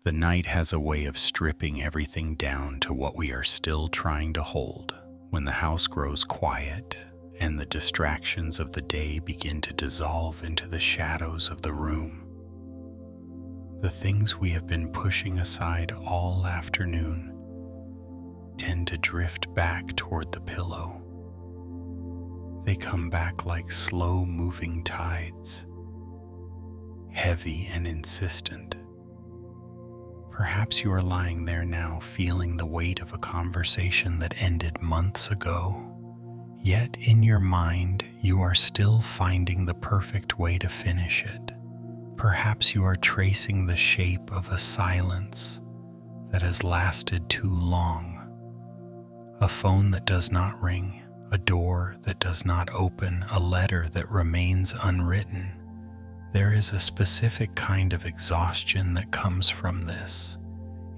The night has a way of stripping everything down to what we are still trying to hold. When the house grows quiet and the distractions of the day begin to dissolve into the shadows of the room, the things we have been pushing aside all afternoon tend to drift back toward the pillow. They come back like slow-moving tides, heavy and insistent. Perhaps you are lying there now feeling the weight of a conversation that ended months ago, yet in your mind you are still finding the perfect way to finish it. Perhaps you are tracing the shape of a silence that has lasted too long, a phone that does not ring, a door that does not open, a letter that remains unwritten. There is a specific kind of exhaustion that comes from this.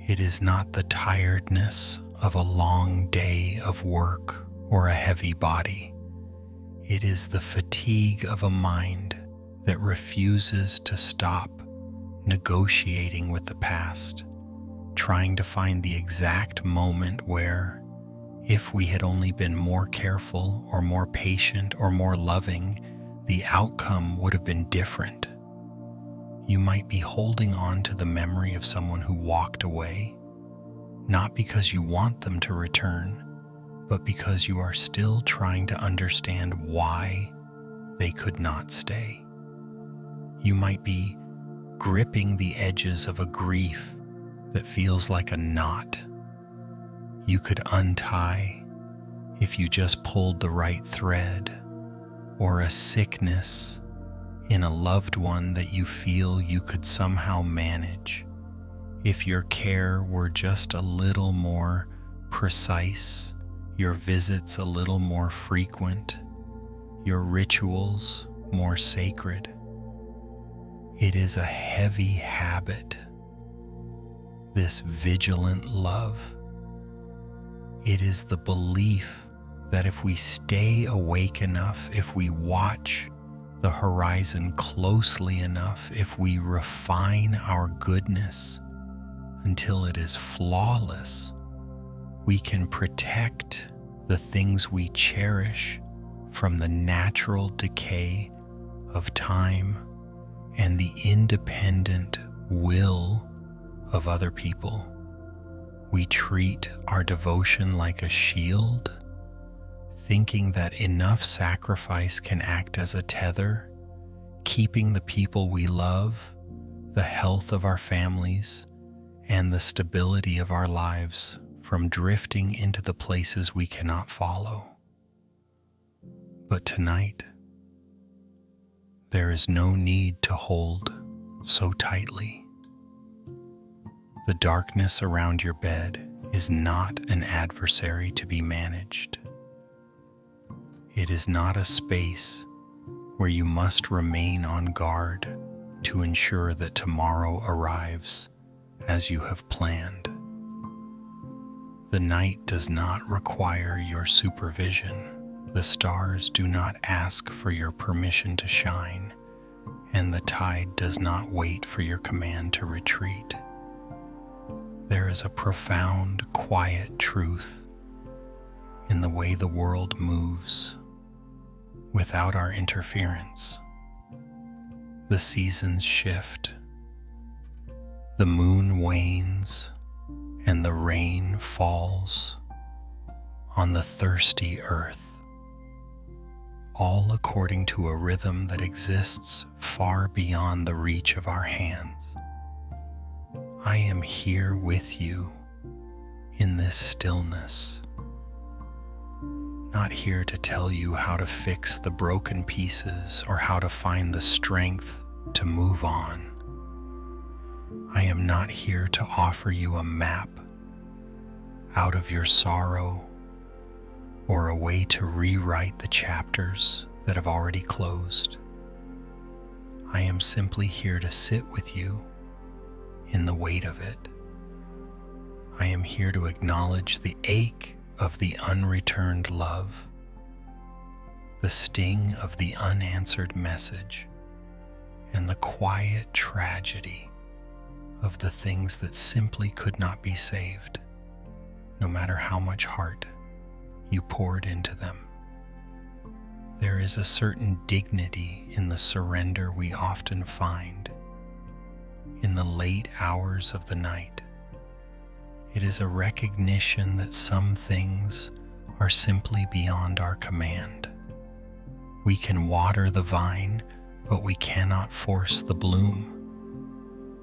It is not the tiredness of a long day of work or a heavy body. It is the fatigue of a mind that refuses to stop negotiating with the past, trying to find the exact moment where, if we had only been more careful or more patient or more loving, the outcome would have been different. You might be holding on to the memory of someone who walked away, not because you want them to return, but because you are still trying to understand why they could not stay. You might be gripping the edges of a grief that feels like a knot you could untie if you just pulled the right thread, or a sickness in a loved one that you feel you could somehow manage if your care were just a little more precise, your visits a little more frequent, your rituals more sacred. It is a heavy habit, this vigilant love. It is the belief that if we stay awake enough, if we watch the horizon closely enough, if we refine our goodness until it is flawless, we can protect the things we cherish from the natural decay of time and the independent will of other people. We treat our devotion like a shield, thinking that enough sacrifice can act as a tether, keeping the people we love, the health of our families, and the stability of our lives from drifting into the places we cannot follow. But tonight, there is no need to hold so tightly. The darkness around your bed is not an adversary to be managed. It is not a space where you must remain on guard to ensure that tomorrow arrives as you have planned. The night does not require your supervision. The stars do not ask for your permission to shine, and the tide does not wait for your command to retreat. There is a profound, quiet truth in the way the world moves without our interference. The seasons shift, the moon wanes, and the rain falls on the thirsty earth, all according to a rhythm that exists far beyond the reach of our hands. I am here with you in this stillness, not here to tell you how to fix the broken pieces or how to find the strength to move on. I am not here to offer you a map out of your sorrow or a way to rewrite the chapters that have already closed. I am simply here to sit with you in the weight of it. I am here to acknowledge the ache of the unreturned love, the sting of the unanswered message, and the quiet tragedy of the things that simply could not be saved, no matter how much heart you poured into them. There is a certain dignity in the surrender we often find in the late hours of the night. It is a recognition that some things are simply beyond our command. We can water the vine, but we cannot force the bloom.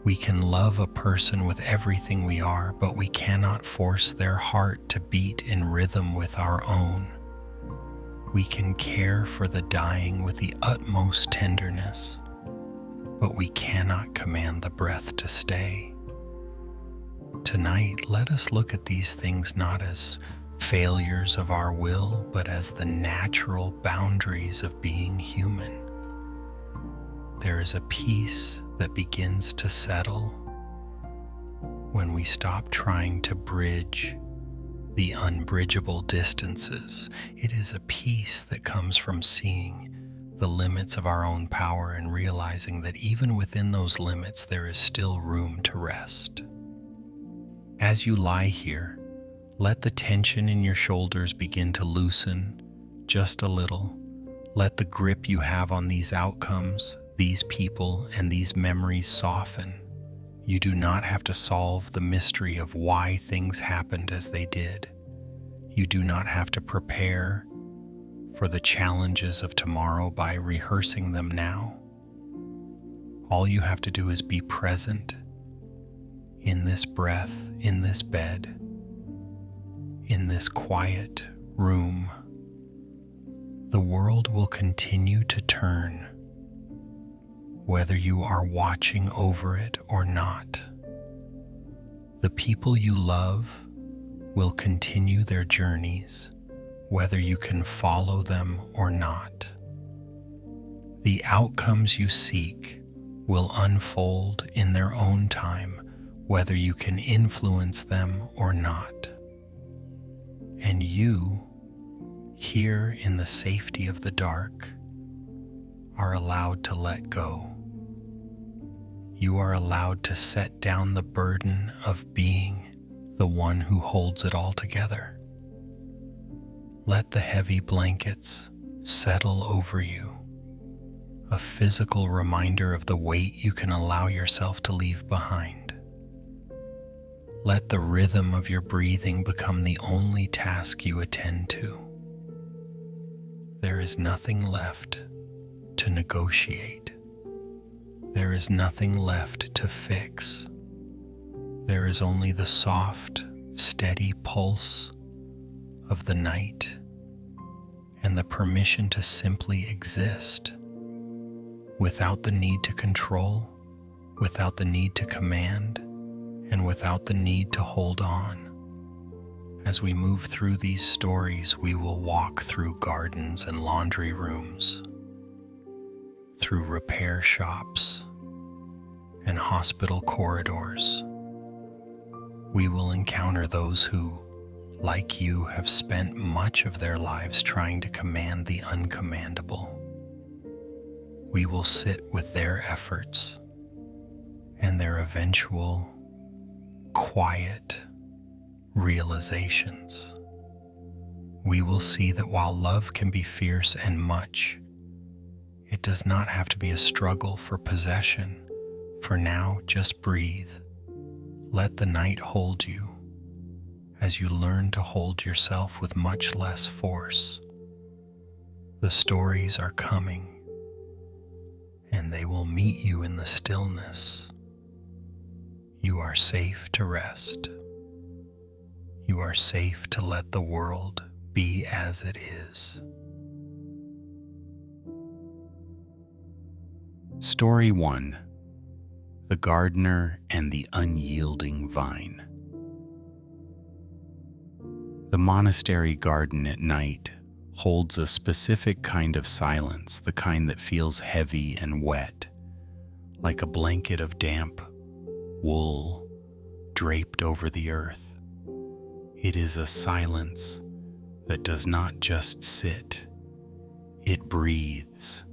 We can love a person with everything we are, but we cannot force their heart to beat in rhythm with our own. We can care for the dying with the utmost tenderness, but we cannot command the breath to stay. Tonight, let us look at these things not as failures of our will, but as the natural boundaries of being human. There is a peace that begins to settle when we stop trying to bridge the unbridgeable distances. It is a peace that comes from seeing the limits of our own power and realizing that even within those limits there is still room to rest. As you lie here, let the tension in your shoulders begin to loosen just a little. Let the grip you have on these outcomes, these people, and these memories soften. You do not have to solve the mystery of why things happened as they did. You do not have to prepare for the challenges of tomorrow by rehearsing them now. All you have to do is be present in this breath, in this bed, in this quiet room. The world will continue to turn, whether you are watching over it or not. The people you love will continue their journeys, whether you can follow them or not. The outcomes you seek will unfold in their own time, whether you can influence them or not. And you, here in the safety of the dark, are allowed to let go. You are allowed to set down the burden of being the one who holds it all together. Let the heavy blankets settle over you, a physical reminder of the weight you can allow yourself to leave behind. Let the rhythm of your breathing become the only task you attend to. There is nothing left to negotiate. There is nothing left to fix. There is only the soft, steady pulse of the night and the permission to simply exist without the need to control, without the need to command, and without the need to hold on. As we move through these stories, we will walk through gardens and laundry rooms, through repair shops and hospital corridors. We will encounter those who, like you, have spent much of their lives trying to command the uncommandable. We will sit with their efforts and their eventual quiet realizations. We will see that while love can be fierce and much, it does not have to be a struggle for possession. For now, just breathe. Let the night hold you as you learn to hold yourself with much less force. The stories are coming, and they will meet you in the stillness. You are safe to rest. You are safe to let the world be as it is. Story 1: The Gardener and the Unyielding Vine. The monastery garden at night holds a specific kind of silence, the kind that feels heavy and wet, like a blanket of damp wool draped over the earth. It is a silence that does not just sit, it breathes.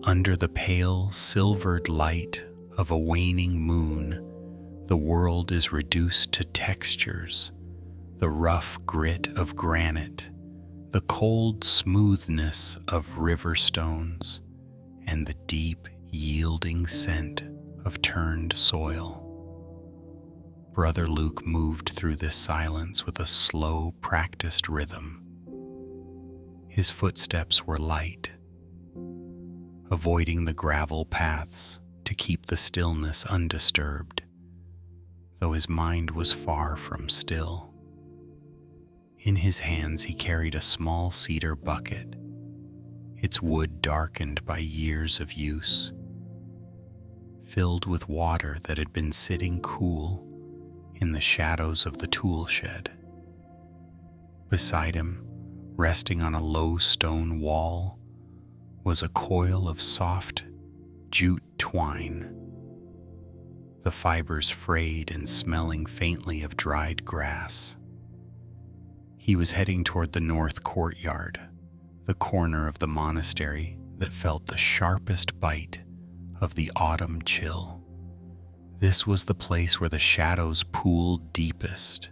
Under the pale, silvered light of a waning moon, The world is reduced to textures, the rough grit of granite, the cold smoothness of river stones, and the deep, yielding scent of turned soil. Brother Luke moved through this silence with a slow, practiced rhythm. His footsteps were light, avoiding the gravel paths to keep the stillness undisturbed, though his mind was far from still. In his hands he carried a small cedar bucket, its wood darkened by years of use, filled with water that had been sitting cool in the shadows of the tool shed. Beside him, resting on a low stone wall, was a coil of soft jute twine, the fibers frayed and smelling faintly of dried grass. He was heading toward the north courtyard, the corner of the monastery that felt the sharpest bite of the autumn chill. This was the place where the shadows pooled deepest,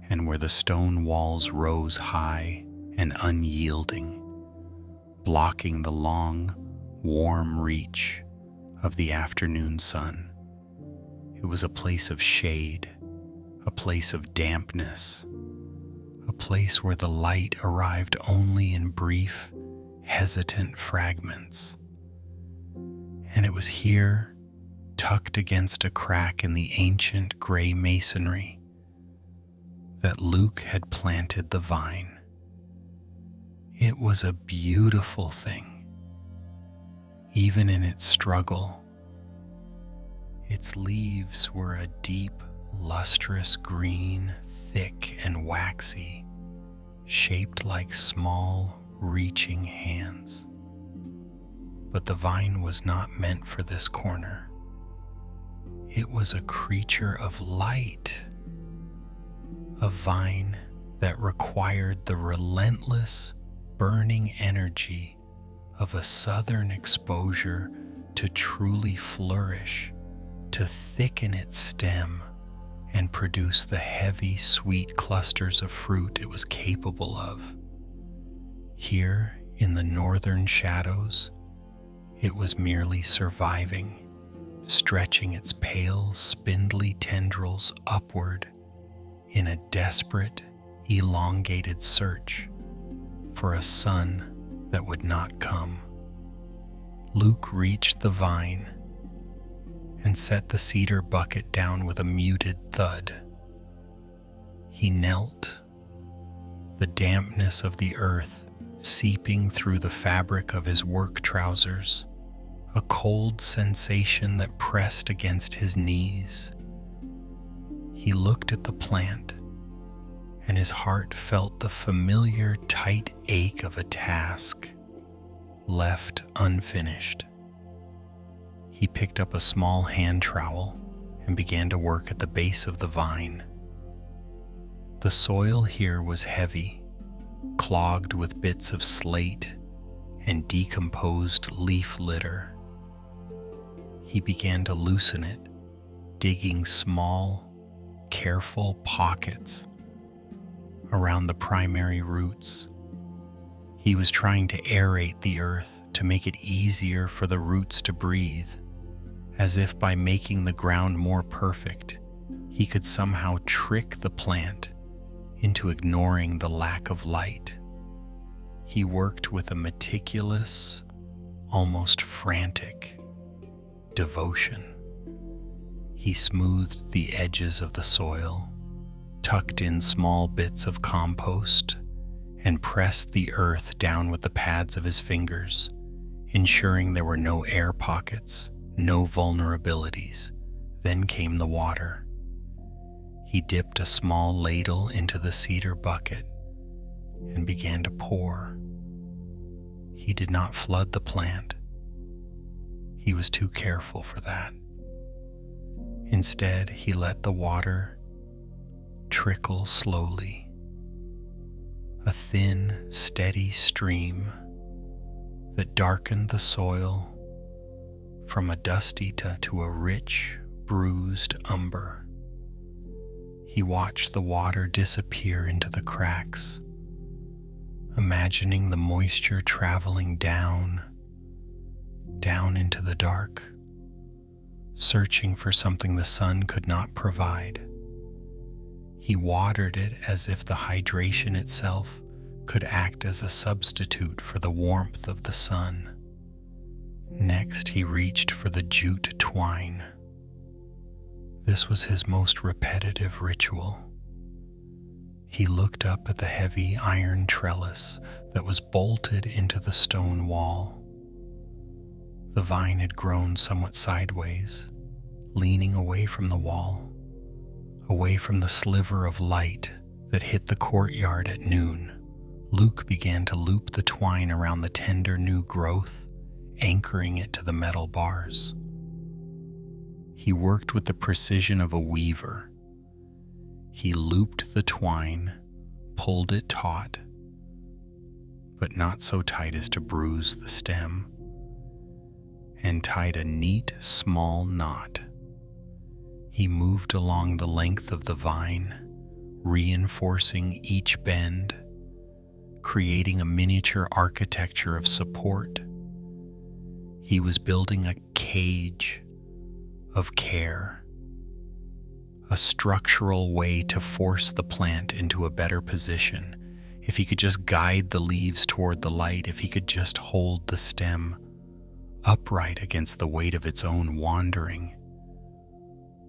and where the stone walls rose high and unyielding, blocking the long, warm reach of the afternoon sun. It was a place of shade, a place of dampness, a place where the light arrived only in brief, hesitant fragments. And it was here, tucked against a crack in the ancient gray masonry, that Luke had planted the vine. It was a beautiful thing, even in its struggle. Its leaves were a deep, lustrous green, thick and waxy, shaped like small, reaching hands. But the vine was not meant for this corner. It was a creature of light, a vine that required the relentless, burning energy of a southern exposure to truly flourish, to thicken its stem and produce the heavy, sweet clusters of fruit it was capable of. Here, in the northern shadows, it was merely surviving, stretching its pale, spindly tendrils upward in a desperate, elongated search for a sun that would not come. Luke reached the vine and set the cedar bucket down with a muted thud. He knelt, the dampness of the earth seeping through the fabric of his work trousers, a cold sensation that pressed against his knees. He looked at the plant, and his heart felt the familiar tight ache of a task left unfinished. He picked up a small hand trowel and began to work at the base of the vine. The soil here was heavy, clogged with bits of slate and decomposed leaf litter. He began to loosen it, digging small, careful pockets around the primary roots. He was trying to aerate the earth to make it easier for the roots to breathe, as if by making the ground more perfect, he could somehow trick the plant into ignoring the lack of light. He worked with a meticulous, almost frantic devotion. He smoothed the edges of the soil, tucked in small bits of compost, and pressed the earth down with the pads of his fingers, ensuring there were no air pockets, no vulnerabilities. Then came the water. He dipped a small ladle into the cedar bucket and began to pour. He did not flood the plant. He was too careful for that. Instead, he let the water trickle slowly, a thin, steady stream that darkened the soil from a dusty to a rich, bruised umber. He watched the water disappear into the cracks, imagining the moisture traveling down into the dark, searching for something the sun could not provide. He watered it as if the hydration itself could act as a substitute for the warmth of the sun. Next, he reached for the jute twine. This was his most repetitive ritual. He looked up at the heavy iron trellis that was bolted into the stone wall. The vine had grown somewhat sideways, leaning away from the wall, away from the sliver of light that hit the courtyard at noon. Luke began to loop the twine around the tender new growth, anchoring it to the metal bars. He worked with the precision of a weaver. He looped the twine, pulled it taut, but not so tight as to bruise the stem, and tied a neat, small knot. He moved along the length of the vine, reinforcing each bend, creating a miniature architecture of support. He was building a cage of care, a structural way to force the plant into a better position. If he could just guide the leaves toward the light, if he could just hold the stem upright against the weight of its own wandering,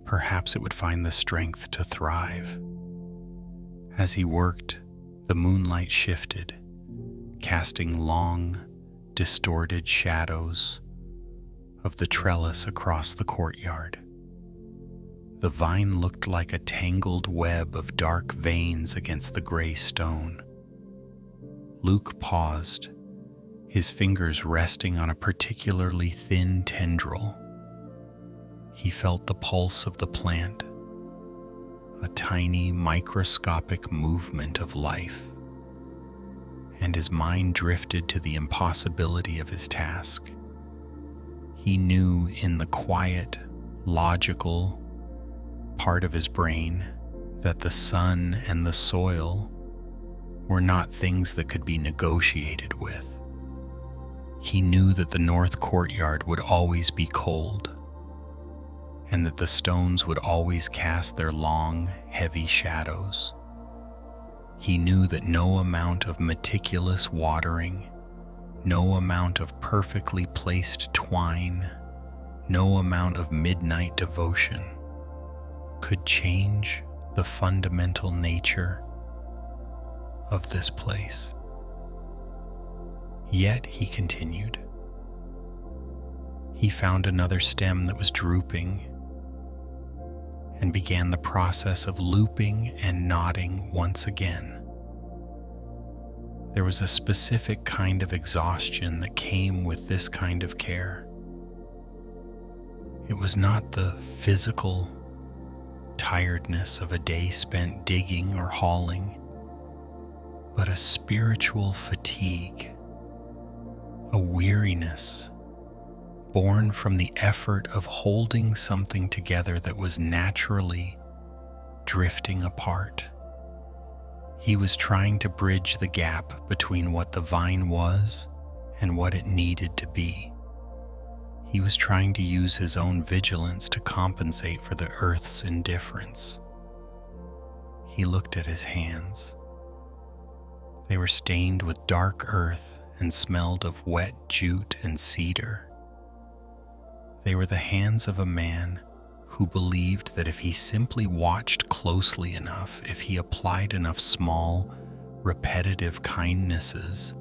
perhaps it would find the strength to thrive. As he worked, the moonlight shifted, casting long, distorted shadows of the trellis across the courtyard. The vine looked like a tangled web of dark veins against the gray stone. Luke paused, his fingers resting on a particularly thin tendril. He felt the pulse of the plant, a tiny microscopic movement of life, and his mind drifted to the impossibility of his task. He knew in the quiet, logical part of his brain that the sun and the soil were not things that could be negotiated with. He knew that the north courtyard would always be cold, and that the stones would always cast their long, heavy shadows. He knew that no amount of meticulous watering, no amount of perfectly placed twine, no amount of midnight devotion could change the fundamental nature of this place. Yet, he continued. He found another stem that was drooping and began the process of looping and knotting once again. There was a specific kind of exhaustion that came with this kind of care. It was not the physical tiredness of a day spent digging or hauling, but a spiritual fatigue, a weariness born from the effort of holding something together that was naturally drifting apart. He was trying to bridge the gap between what the vine was and what it needed to be. He was trying to use his own vigilance to compensate for the earth's indifference. He looked at his hands. They were stained with dark earth and smelled of wet jute and cedar. They were the hands of a man who believed that if he simply watched closely enough, if he applied enough small, repetitive kindnesses,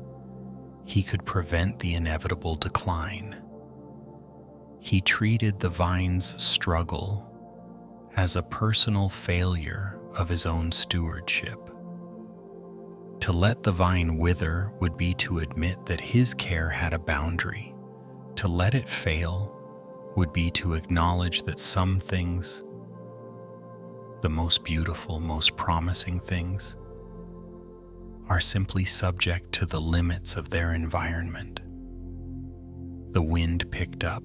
he could prevent the inevitable decline. He treated the vine's struggle as a personal failure of his own stewardship. To let the vine wither would be to admit that his care had a boundary. To let it fail would be to acknowledge that some things, the most beautiful, most promising things, are simply subject to the limits of their environment. The wind picked up.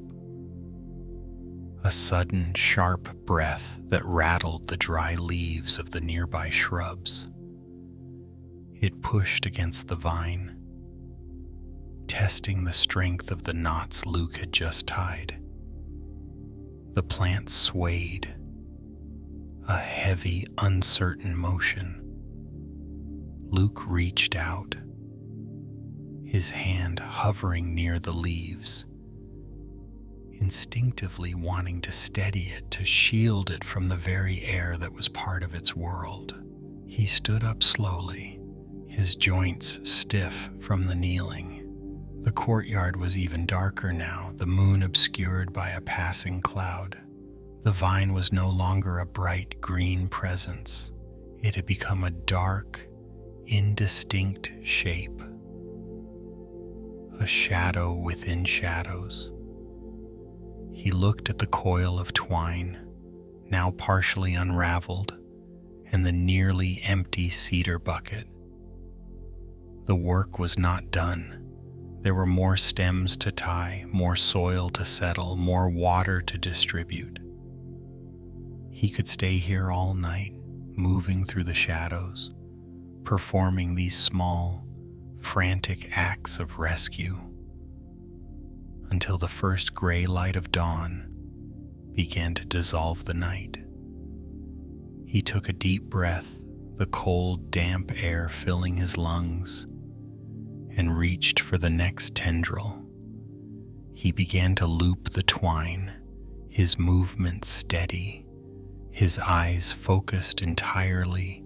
a sudden, sharp breath that rattled the dry leaves of the nearby shrubs. It pushed against the vine, testing the strength of the knots Luke had just tied. The plant swayed, a heavy, uncertain motion. Luke reached out, his hand hovering near the leaves, instinctively wanting to steady it, to shield it from the very air that was part of its world. He stood up slowly, his joints stiff from the kneeling. The courtyard was even darker now, the moon obscured by a passing cloud. The vine was no longer a bright green presence. It had become a dark, indistinct shape, a shadow within shadows. He looked at the coil of twine, now partially unraveled, and the nearly empty cedar bucket. The work was not done. There were more stems to tie, more soil to settle, more water to distribute. He could stay here all night, moving through the shadows, performing these small, frantic acts of rescue, until the first gray light of dawn began to dissolve the night. He took a deep breath, the cold, damp air filling his lungs, and reached for the next tendril. He began to loop the twine, his movements steady, his eyes focused entirely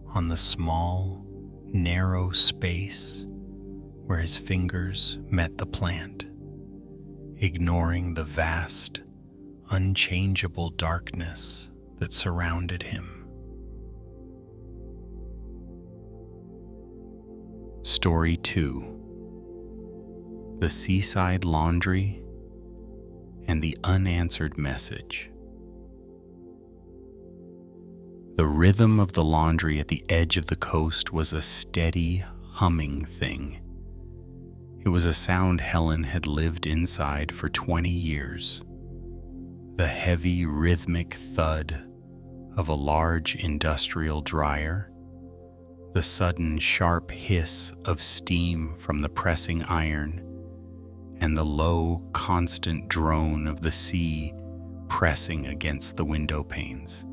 on the small, narrow space where his fingers met the plant, ignoring the vast, unchangeable darkness that surrounded him. Story 2: The Seaside Laundry and the Unanswered Message. The rhythm of the laundry at the edge of the coast was a steady, humming thing. It was a sound Helen had lived inside for 20 years. The heavy, rhythmic thud of a large industrial dryer, the sudden sharp hiss of steam from the pressing iron, and the low, constant drone of the sea pressing against the window panes.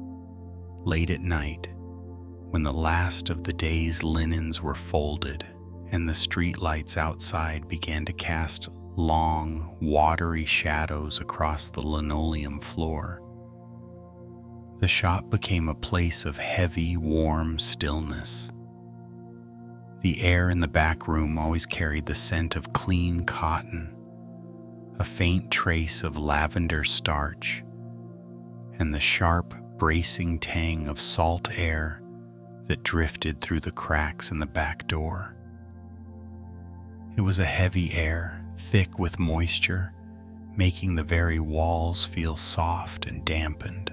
Late at night, when the last of the day's linens were folded and the street lights outside began to cast long, watery shadows across the linoleum floor, the shop became a place of heavy, warm stillness. The air in the back room always carried the scent of clean cotton, a faint trace of lavender starch, and the sharp, bracing tang of salt air that drifted through the cracks in the back door. It was a heavy air, thick with moisture, making the very walls feel soft and dampened.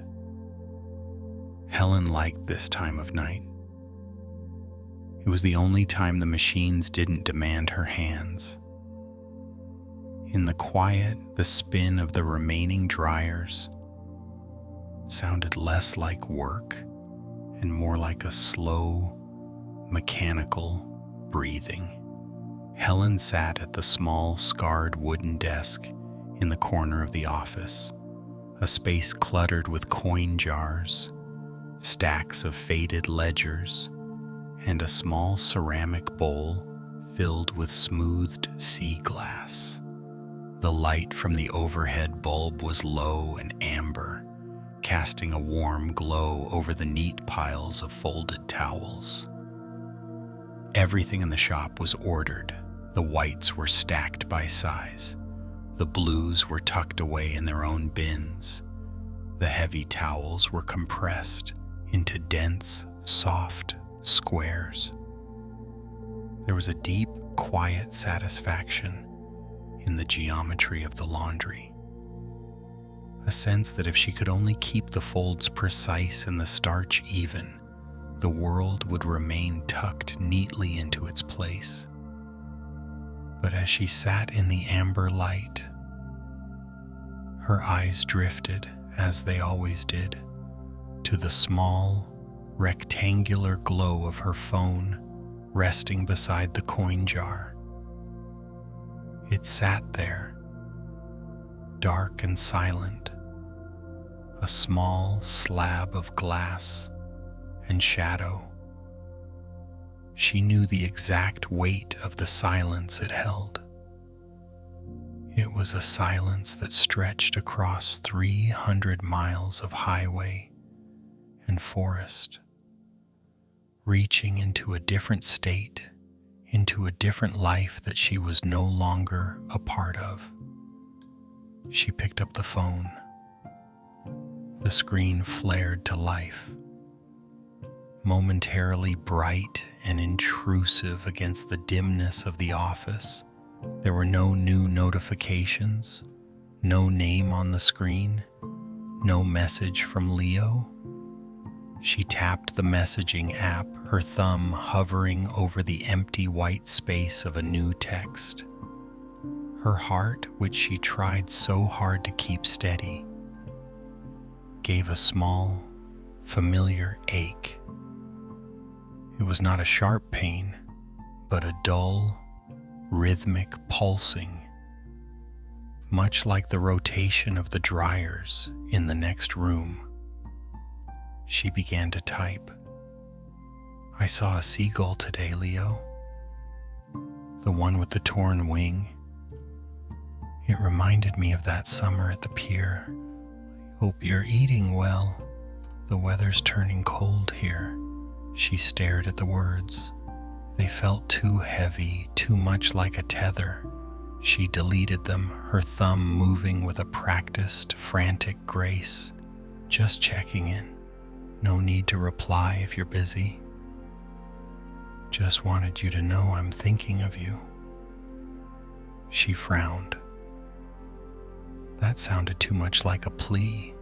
Helen liked this time of night. It was the only time the machines didn't demand her hands. In the quiet, the spin of the remaining dryers sounded less like work and more like a slow, mechanical breathing. Helen sat at the small, scarred wooden desk in the corner of the office, a space cluttered with coin jars, stacks of faded ledgers, and a small ceramic bowl filled with smoothed sea glass. The light from the overhead bulb was low and amber, casting a warm glow over the neat piles of folded towels. Everything in the shop was ordered. The whites were stacked by size. The blues were tucked away in their own bins. The heavy towels were compressed into dense, soft squares. There was a deep, quiet satisfaction in the geometry of the laundry. A sense that if she could only keep the folds precise and the starch even, the world would remain tucked neatly into its place. But as she sat in the amber light, Her eyes drifted, as they always did, to the small, rectangular glow of her phone resting beside the coin jar. It sat there, dark and silent, a small slab of glass and shadow. She knew the exact weight of the silence it held. It was a silence that stretched across 300 miles of highway and forest, reaching into a different state, into a different life that she was no longer a part of. She picked up the phone. The screen flared to life, momentarily bright and intrusive against the dimness of the office. There were no new notifications, no name on the screen, no message from Leo. She tapped the messaging app, her thumb hovering over the empty white space of a new text. Her heart, which she tried so hard to keep steady, gave a small, familiar ache. It was not a sharp pain, but a dull, rhythmic pulsing, much like the rotation of the dryers in the next room. She began to type. "I saw a seagull today, Leo. The one with the torn wing. It reminded me of that summer at the pier. Hope you're eating well. The weather's turning cold here." She stared at the words. They felt too heavy, too much like a tether. She deleted them, her thumb moving with a practiced, frantic grace. "Just checking in. No need to reply if you're busy. Just wanted you to know I'm thinking of you." She frowned. That sounded too much like a plea.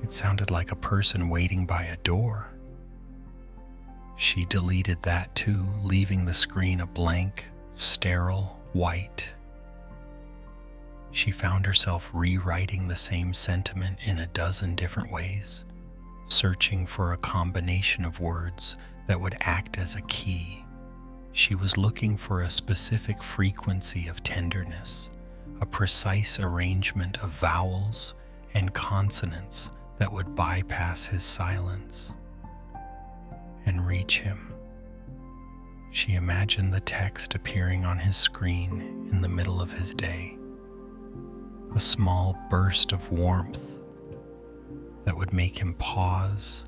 It sounded like a person waiting by a door. She deleted that too, leaving the screen a blank, sterile white. She found herself rewriting the same sentiment in a dozen different ways, searching for a combination of words that would act as a key. She was looking for a specific frequency of tenderness, a precise arrangement of vowels and consonants that would bypass his silence and reach him. She imagined the text appearing on his screen in the middle of his day, a small burst of warmth that would make him pause,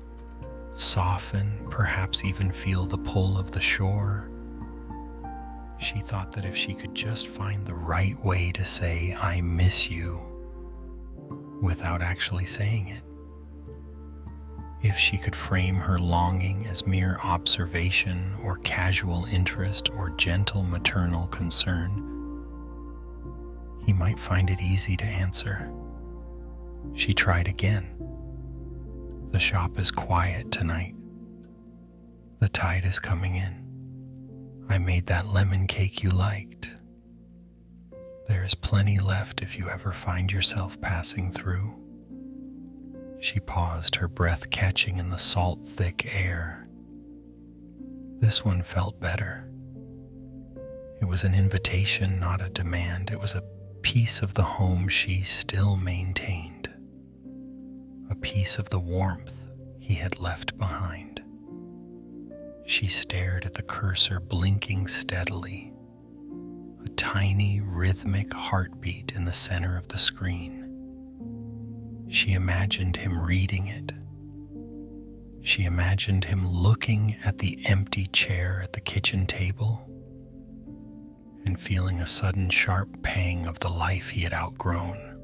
soften, perhaps even feel the pull of the shore. She thought that if she could just find the right way to say, "I miss you," without actually saying it, if she could frame her longing as mere observation or casual interest or gentle maternal concern, he might find it easy to answer. She tried again. "The shop is quiet tonight. The tide is coming in. I made that lemon cake you liked. There is plenty left if you ever find yourself passing through." She paused, her breath catching in the salt-thick air. This one felt better. It was an invitation, not a demand. It was a piece of the home she still maintained, a piece of the warmth he had left behind. She stared at the cursor blinking steadily, a tiny rhythmic heartbeat in the center of the screen. She imagined him reading it. She imagined him looking at the empty chair at the kitchen table and feeling a sudden sharp pang of the life he had outgrown.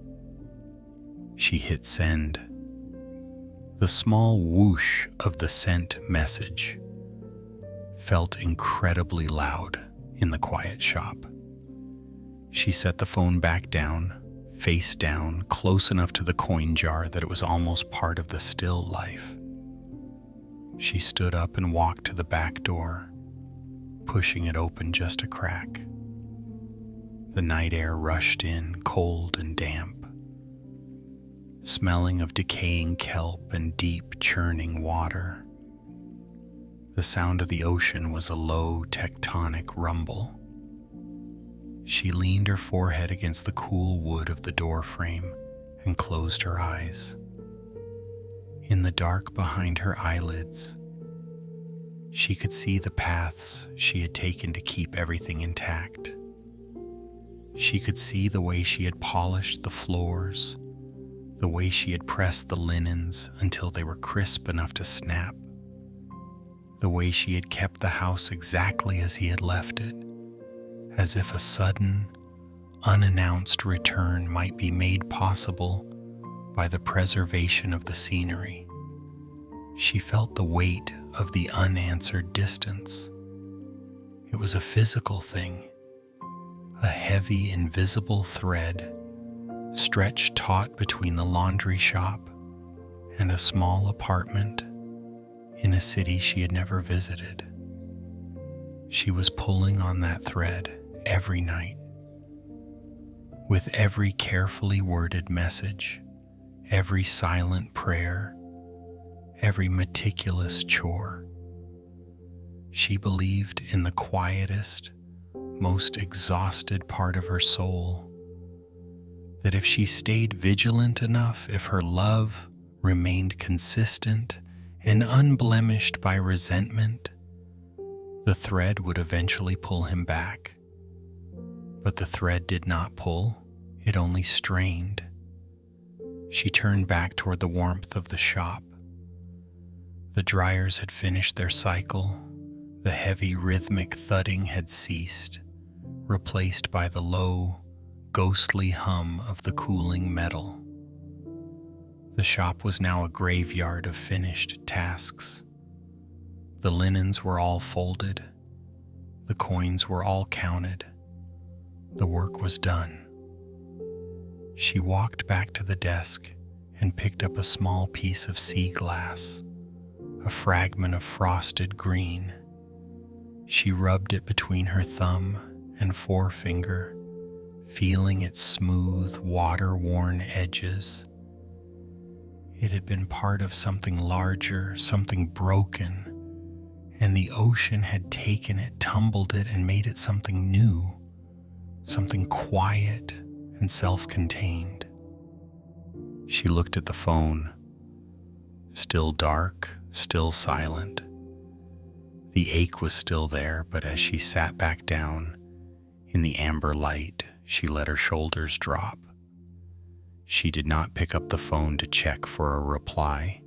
She hit send. The small whoosh of the sent message felt incredibly loud in the quiet shop. She set the phone back down, face down, close enough to the coin jar that it was almost part of the still life. She stood up and walked to the back door, pushing it open just a crack. The night air rushed in, cold and damp, smelling of decaying kelp and deep churning water. The sound of the ocean was a low tectonic rumble. She leaned her forehead against the cool wood of the door frame and closed her eyes. In the dark behind her eyelids, she could see the paths she had taken to keep everything intact. She could see the way she had polished the floors, the way she had pressed the linens until they were crisp enough to snap, the way she had kept the house exactly as he had left it, as if a sudden, unannounced return might be made possible by the preservation of the scenery. She felt the weight of the unanswered distance. It was a physical thing, a heavy, invisible thread stretched taut between the laundry shop and a small apartment in a city she had never visited. She was pulling on that thread every night. With every carefully worded message, every silent prayer, every meticulous chore. She believed in the quietest, most exhausted part of her soul, that if she stayed vigilant enough, if her love remained consistent and unblemished by resentment, the thread would eventually pull him back. But the thread did not pull, it only strained. She turned back toward the warmth of the shop. The dryers had finished their cycle, the heavy rhythmic thudding had ceased, replaced by the low, ghostly hum of the cooling metal. The shop was now a graveyard of finished tasks. The linens were all folded, the coins were all counted, the work was done. She walked back to the desk and picked up a small piece of sea glass, a fragment of frosted green. She rubbed it between her thumb and forefinger, feeling its smooth, water-worn edges. It had been part of something larger, something broken, and the ocean had taken it, tumbled it, and made it something new, something quiet and self-contained. She looked at the phone. Still dark, still silent. The ache was still there, but as she sat back down in the amber light, she let her shoulders drop. She did not pick up the phone to check for a reply.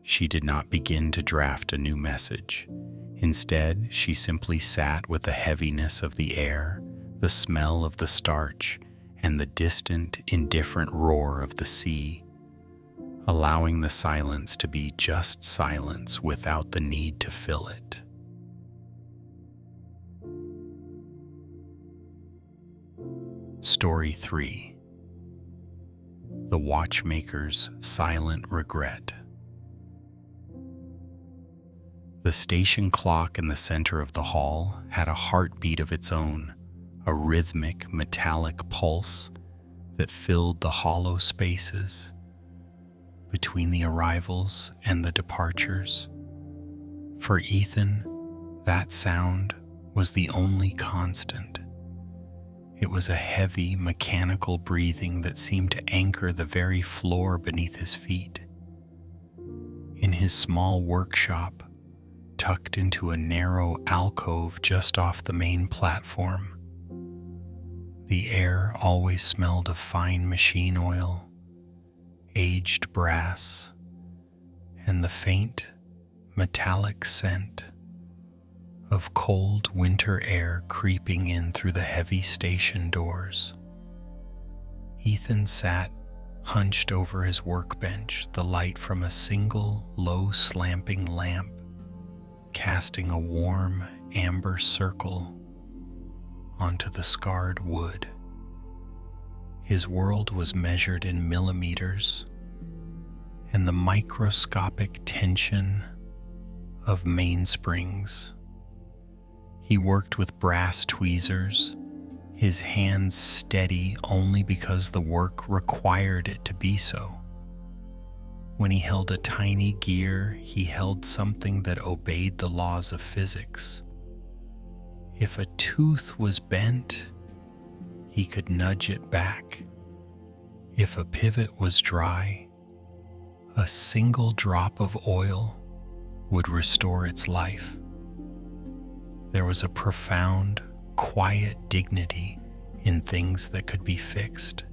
She did not begin to draft a new message. Instead, she simply sat with the heaviness of the air, the smell of the starch, and the distant, indifferent roar of the sea, allowing the silence to be just silence without the need to fill it. Story 3. The Watchmaker's Silent Regret. The station clock in the center of the hall had a heartbeat of its own, a rhythmic, metallic pulse that filled the hollow spaces between the arrivals and the departures. For Ethan, that sound was the only constant. It was a heavy, mechanical breathing that seemed to anchor the very floor beneath his feet. In his small workshop, tucked into a narrow alcove just off the main platform, the air always smelled of fine machine oil, aged brass, and the faint, metallic scent of cold winter air creeping in through the heavy station doors. Ethan sat hunched over his workbench, the light from a single low slamping lamp casting a warm amber circle onto the scarred wood. His world was measured in millimeters, and the microscopic tension of mainsprings. He worked with brass tweezers, his hands steady only because the work required it to be so. When he held a tiny gear, he held something that obeyed the laws of physics. If a tooth was bent, he could nudge it back. If a pivot was dry, a single drop of oil would restore its life. There was a profound, quiet dignity in things that could be fixed.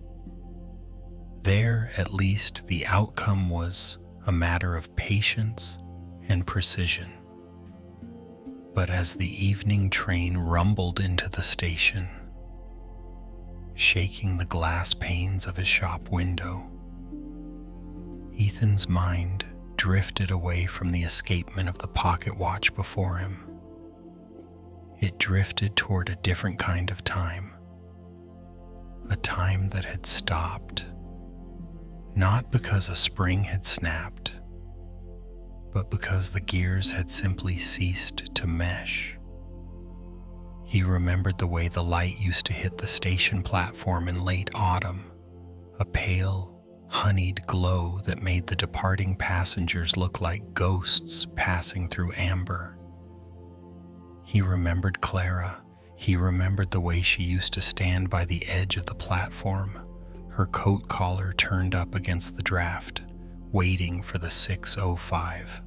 There, at least, the outcome was a matter of patience and precision. But as the evening train rumbled into the station, shaking the glass panes of his shop window, Ethan's mind drifted away from the escapement of the pocket watch before him. It drifted toward a different kind of time, a time that had stopped, not because a spring had snapped, but because the gears had simply ceased to mesh. He remembered the way the light used to hit the station platform in late autumn, a pale, honeyed glow that made the departing passengers look like ghosts passing through amber. He remembered Clara. He remembered the way she used to stand by the edge of the platform, her coat collar turned up against the draft, waiting for the 6:05.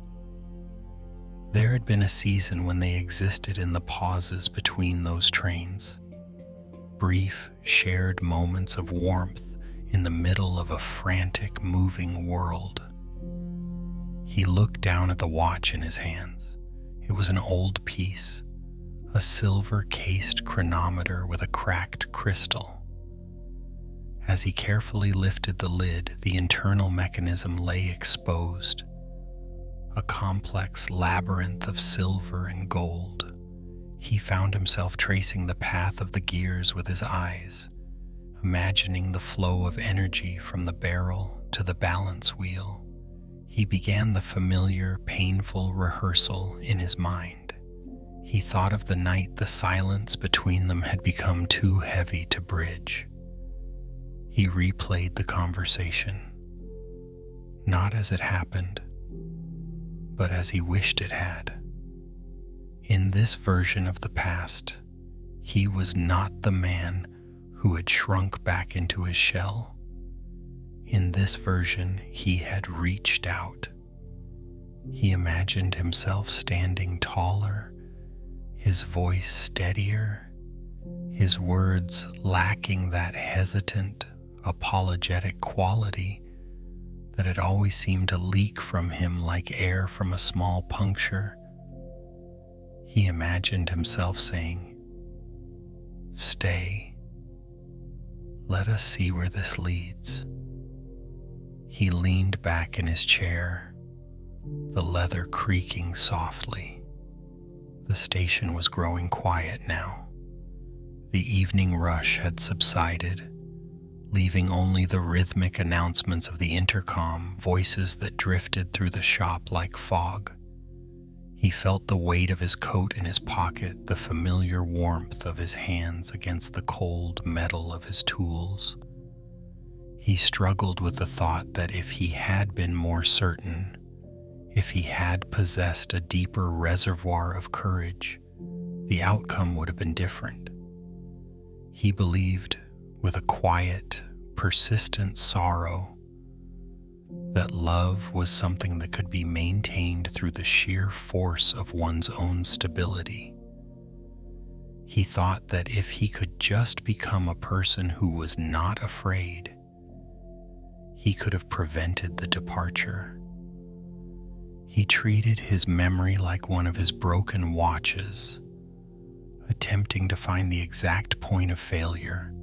There had been a season when they existed in the pauses between those trains, brief, shared moments of warmth in the middle of a frantic, moving world. He looked down at the watch in his hands. It was an old piece, a silver-cased chronometer with a cracked crystal. As he carefully lifted the lid, the internal mechanism lay exposed, a complex labyrinth of silver and gold. He found himself tracing the path of the gears with his eyes, imagining the flow of energy from the barrel to the balance wheel. He began the familiar, painful rehearsal in his mind. He thought of the night the silence between them had become too heavy to bridge. He replayed the conversation, not as it happened, but as he wished it had. In this version of the past, he was not the man who had shrunk back into his shell. In this version, he had reached out. He imagined himself standing taller, his voice steadier, his words lacking that hesitant, apologetic quality that had always seemed to leak from him like air from a small puncture. He imagined himself saying, "Stay. Let us see where this leads." He leaned back in his chair, the leather creaking softly. The station was growing quiet now. The evening rush had subsided, leaving only the rhythmic announcements of the intercom, voices that drifted through the shop like fog. He felt the weight of his coat in his pocket, the familiar warmth of his hands against the cold metal of his tools. He struggled with the thought that if he had been more certain, if he had possessed a deeper reservoir of courage, the outcome would have been different. He believed, with a quiet, persistent sorrow, that love was something that could be maintained through the sheer force of one's own stability. He thought that if he could just become a person who was not afraid, he could have prevented the departure. He treated his memory like one of his broken watches, attempting to find the exact point of failure,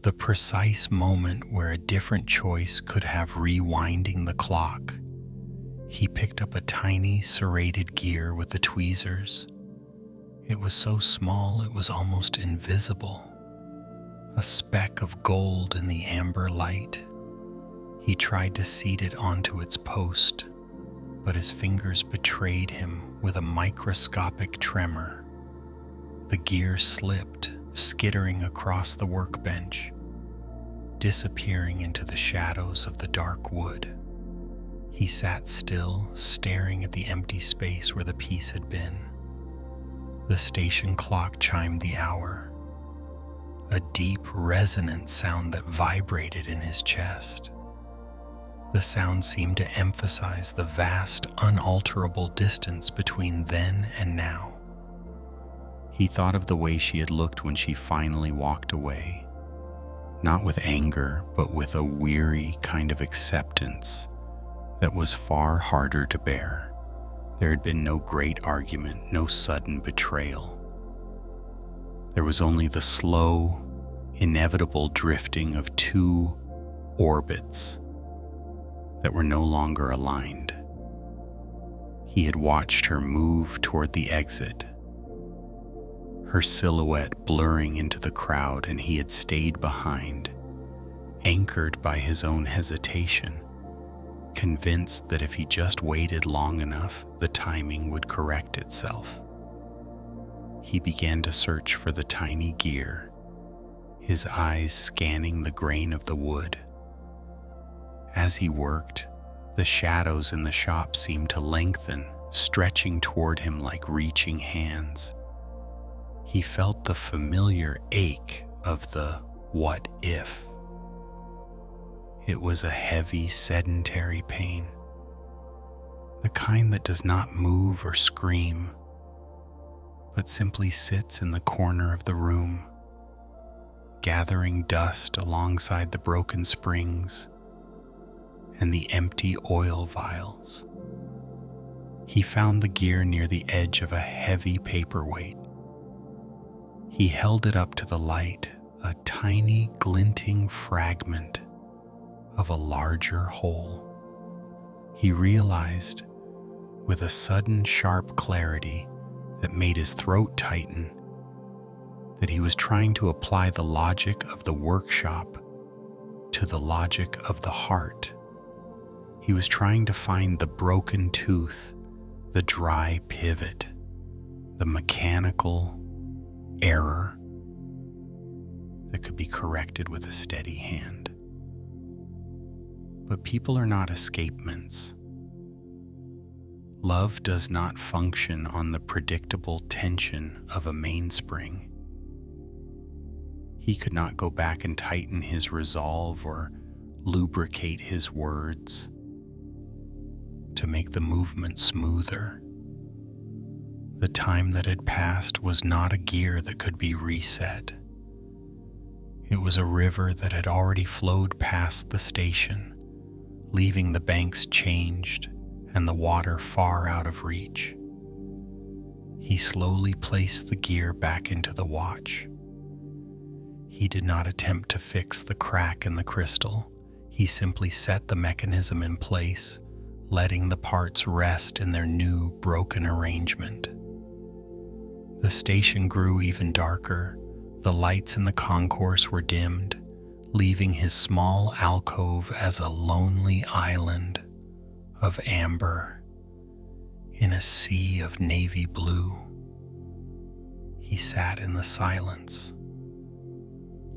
the precise moment where a different choice could have rewinding the clock. He picked up a tiny serrated gear with the tweezers. It was so small it was almost invisible, a speck of gold in the amber light. He tried to seat it onto its post, but his fingers betrayed him with a microscopic tremor. The gear slipped, skittering across the workbench, disappearing into the shadows of the dark wood. He sat still, staring at the empty space where the peace had been. The station clock chimed the hour, a deep, resonant sound that vibrated in his chest. The sound seemed to emphasize the vast, unalterable distance between then and now. He thought of the way she had looked when she finally walked away, not with anger, but with a weary kind of acceptance that was far harder to bear. There had been no great argument, no sudden betrayal. There was only the slow, inevitable drifting of two orbits that were no longer aligned. He had watched her move toward the exit, her silhouette blurring into the crowd, and he had stayed behind, anchored by his own hesitation, convinced that if he just waited long enough, the timing would correct itself. He began to search for the tiny gear, his eyes scanning the grain of the wood. As he worked, the shadows in the shop seemed to lengthen, stretching toward him like reaching hands. He felt the familiar ache of the what if. It was a heavy, sedentary pain, the kind that does not move or scream, but simply sits in the corner of the room, gathering dust alongside the broken springs and the empty oil vials. He found the gear near the edge of a heavy paperweight. He held it up to the light, a tiny glinting fragment of a larger whole. He realized, with a sudden sharp clarity that made his throat tighten, that he was trying to apply the logic of the workshop to the logic of the heart. He was trying to find the broken tooth, the dry pivot, the mechanical error that could be corrected with a steady hand. But people are not escapements. Love does not function on the predictable tension of a mainspring. He could not go back and tighten his resolve or lubricate his words to make the movement smoother. The time that had passed was not a gear that could be reset. It was a river that had already flowed past the station, leaving the banks changed and the water far out of reach. He slowly placed the gear back into the watch. He did not attempt to fix the crack in the crystal. He simply set the mechanism in place, letting the parts rest in their new, broken arrangement. The station grew even darker. The lights in the concourse were dimmed, leaving his small alcove as a lonely island of amber in a sea of navy blue. He sat in the silence,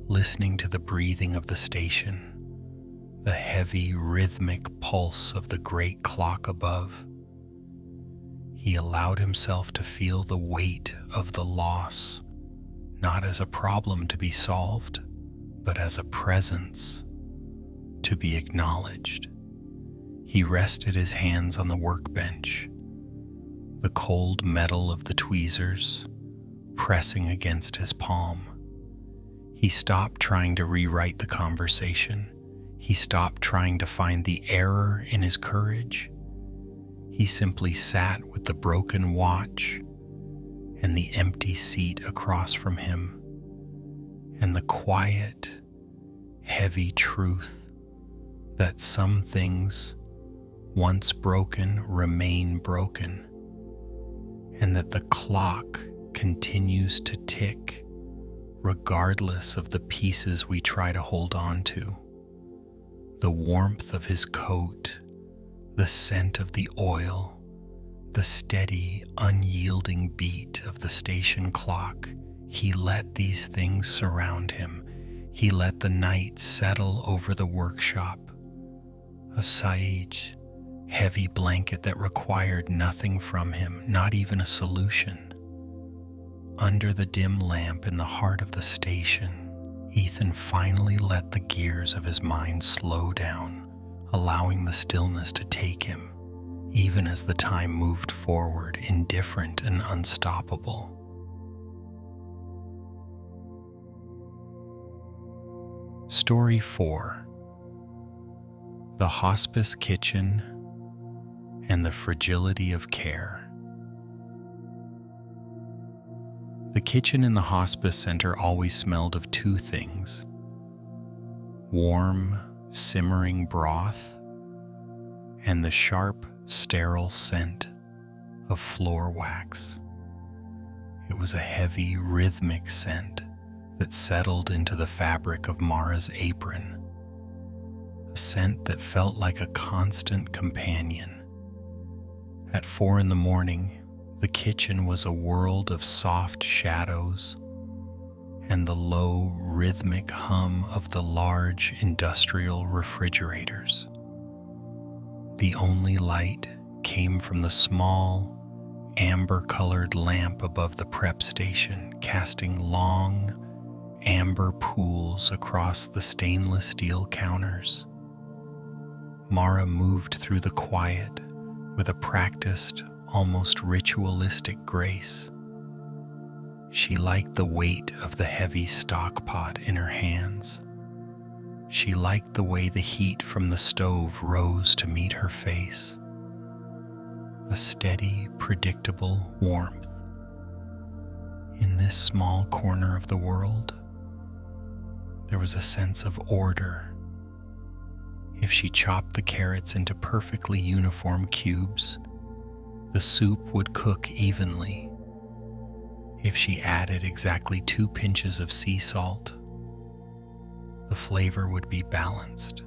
listening to the breathing of the station, the heavy, rhythmic pulse of the great clock above. He allowed himself to feel the weight of the loss, not as a problem to be solved, but as a presence to be acknowledged. He rested his hands on the workbench, the cold metal of the tweezers pressing against his palm. He stopped trying to rewrite the conversation. He stopped trying to find the error in his courage. He simply sat with the broken watch and the empty seat across from him, and the quiet, heavy truth that some things, once broken, remain broken, and that the clock continues to tick regardless of the pieces we try to hold on to. The warmth of his coat, the scent of the oil, the steady, unyielding beat of the station clock, he let these things surround him. He let the night settle over the workshop, a sage heavy blanket that required nothing from him, not even a solution. Under the dim lamp in the heart of the station, Ethan finally let the gears of his mind slow down, allowing the stillness to take him, even as the time moved forward, indifferent and unstoppable. Story 4. The Hospice Kitchen and the Fragility of Care. The kitchen in the hospice center always smelled of two things: warm, simmering broth and the sharp, sterile scent of floor wax. It was a heavy, rhythmic scent that settled into the fabric of Mara's apron, a scent that felt like a constant companion. At 4 a.m, the kitchen was a world of soft shadows and the low, rhythmic hum of the large industrial refrigerators. The only light came from the small, amber-colored lamp above the prep station, casting long, amber pools across the stainless steel counters. Mara moved through the quiet with a practiced, almost ritualistic grace. She liked the weight of the heavy stock pot in her hands. She liked the way the heat from the stove rose to meet her face. A steady, predictable warmth. In this small corner of the world, there was a sense of order. If she chopped the carrots into perfectly uniform cubes, the soup would cook evenly. If she added exactly 2 pinches of sea salt, the flavor would be balanced.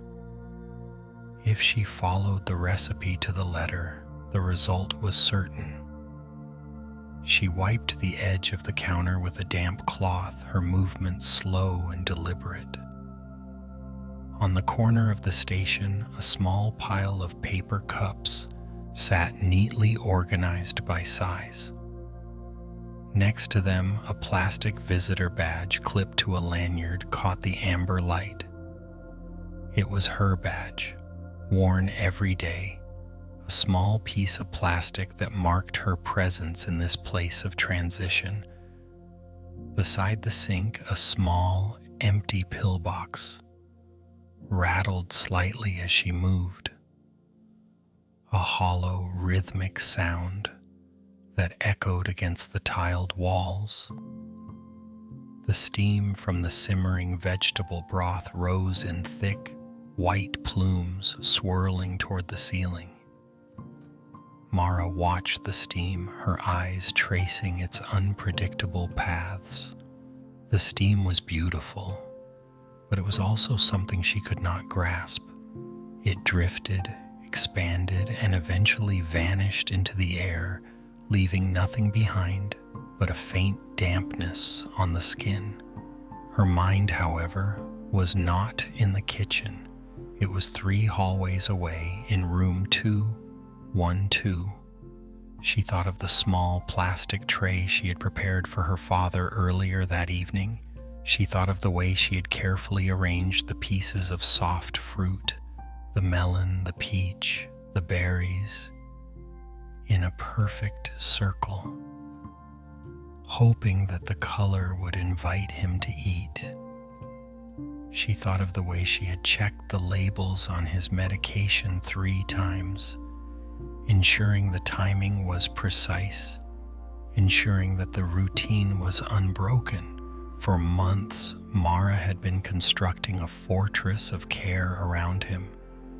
If she followed the recipe to the letter, the result was certain. She wiped the edge of the counter with a damp cloth, her movements slow and deliberate. On the corner of the station, a small pile of paper cups sat neatly organized by size. Next to them, a plastic visitor badge clipped to a lanyard caught the amber light. It was her badge, worn every day, a small piece of plastic that marked her presence in this place of transition. Beside the sink, a small, empty pillbox rattled slightly as she moved, a hollow, rhythmic sound that echoed against the tiled walls. The steam from the simmering vegetable broth rose in thick, white plumes swirling toward the ceiling. Mara watched the steam, her eyes tracing its unpredictable paths. The steam was beautiful, but it was also something she could not grasp. It drifted, expanded, and eventually vanished into the air, leaving nothing behind but a faint dampness on the skin. Her mind, however, was not in the kitchen. It was 3 hallways away in room 212. She thought of the small plastic tray she had prepared for her father earlier that evening. She thought of the way she had carefully arranged the pieces of soft fruit, the melon, the peach, the berries, in a perfect circle, hoping that the color would invite him to eat. She thought of the way she had checked the labels on his medication 3 times, ensuring the timing was precise, ensuring that the routine was unbroken. For months, Mara had been constructing a fortress of care around him.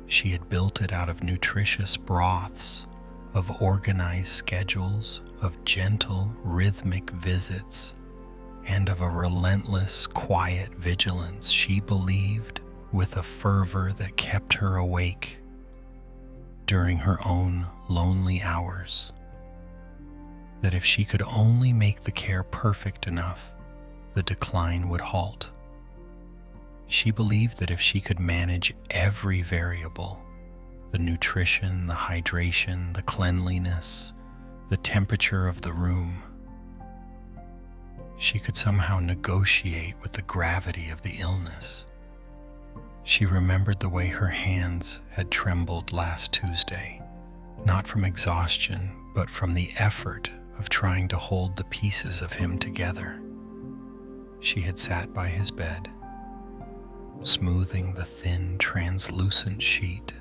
She had built it out of nutritious broths, of organized schedules, of gentle, rhythmic visits, and of a relentless, quiet vigilance. She believed, with a fervor that kept her awake during her own lonely hours, that if she could only make the care perfect enough, the decline would halt. She believed that if she could manage every variable, The nutrition, the hydration, the cleanliness, the temperature of the room. She could somehow negotiate with the gravity of the illness. She remembered the way her hands had trembled last Tuesday, not from exhaustion, but from the effort of trying to hold the pieces of him together. She had sat by his bed, smoothing the thin, translucent sheet,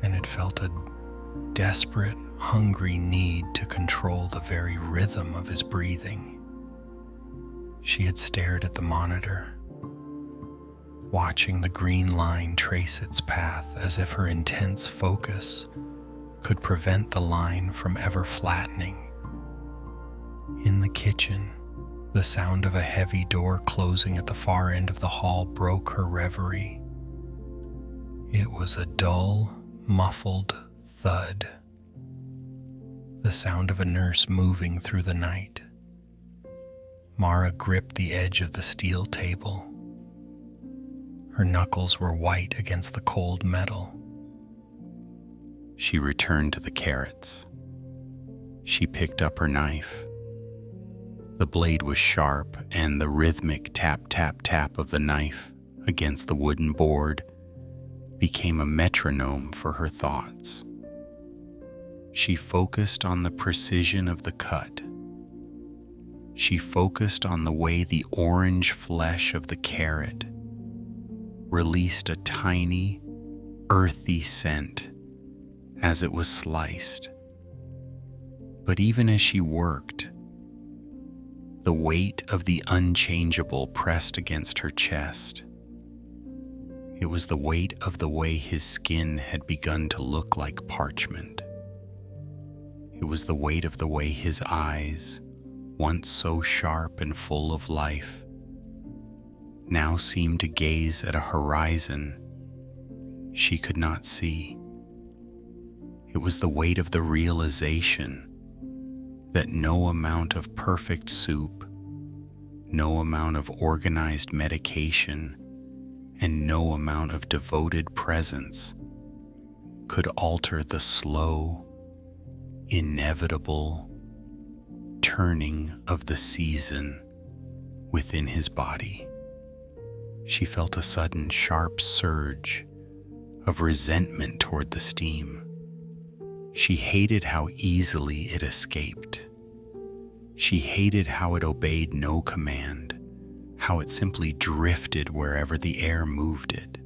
and had felt a desperate, hungry need to control the very rhythm of his breathing. She had stared at the monitor, watching the green line trace its path as if her intense focus could prevent the line from ever flattening. In the kitchen, the sound of a heavy door closing at the far end of the hall broke her reverie. It was a dull, muffled thud, the sound of a nurse moving through the night. Mara gripped the edge of the steel table. Her knuckles were white against the cold metal. She returned to the carrots. She picked up her knife. The blade was sharp, and the rhythmic tap-tap-tap of the knife against the wooden board became a metronome for her thoughts. She focused on the precision of the cut. She focused on the way the orange flesh of the carrot released a tiny, earthy scent as it was sliced. But even as she worked, the weight of the unchangeable pressed against her chest. It was the weight of the way his skin had begun to look like parchment. It was the weight of the way his eyes, once so sharp and full of life, now seemed to gaze at a horizon she could not see. It was the weight of the realization that no amount of perfect soup, no amount of organized medication, and no amount of devoted presence could alter the slow, inevitable turning of the season within his body. She felt a sudden sharp surge of resentment toward the steam. She hated how easily it escaped. She hated how it obeyed no command, how it simply drifted wherever the air moved it.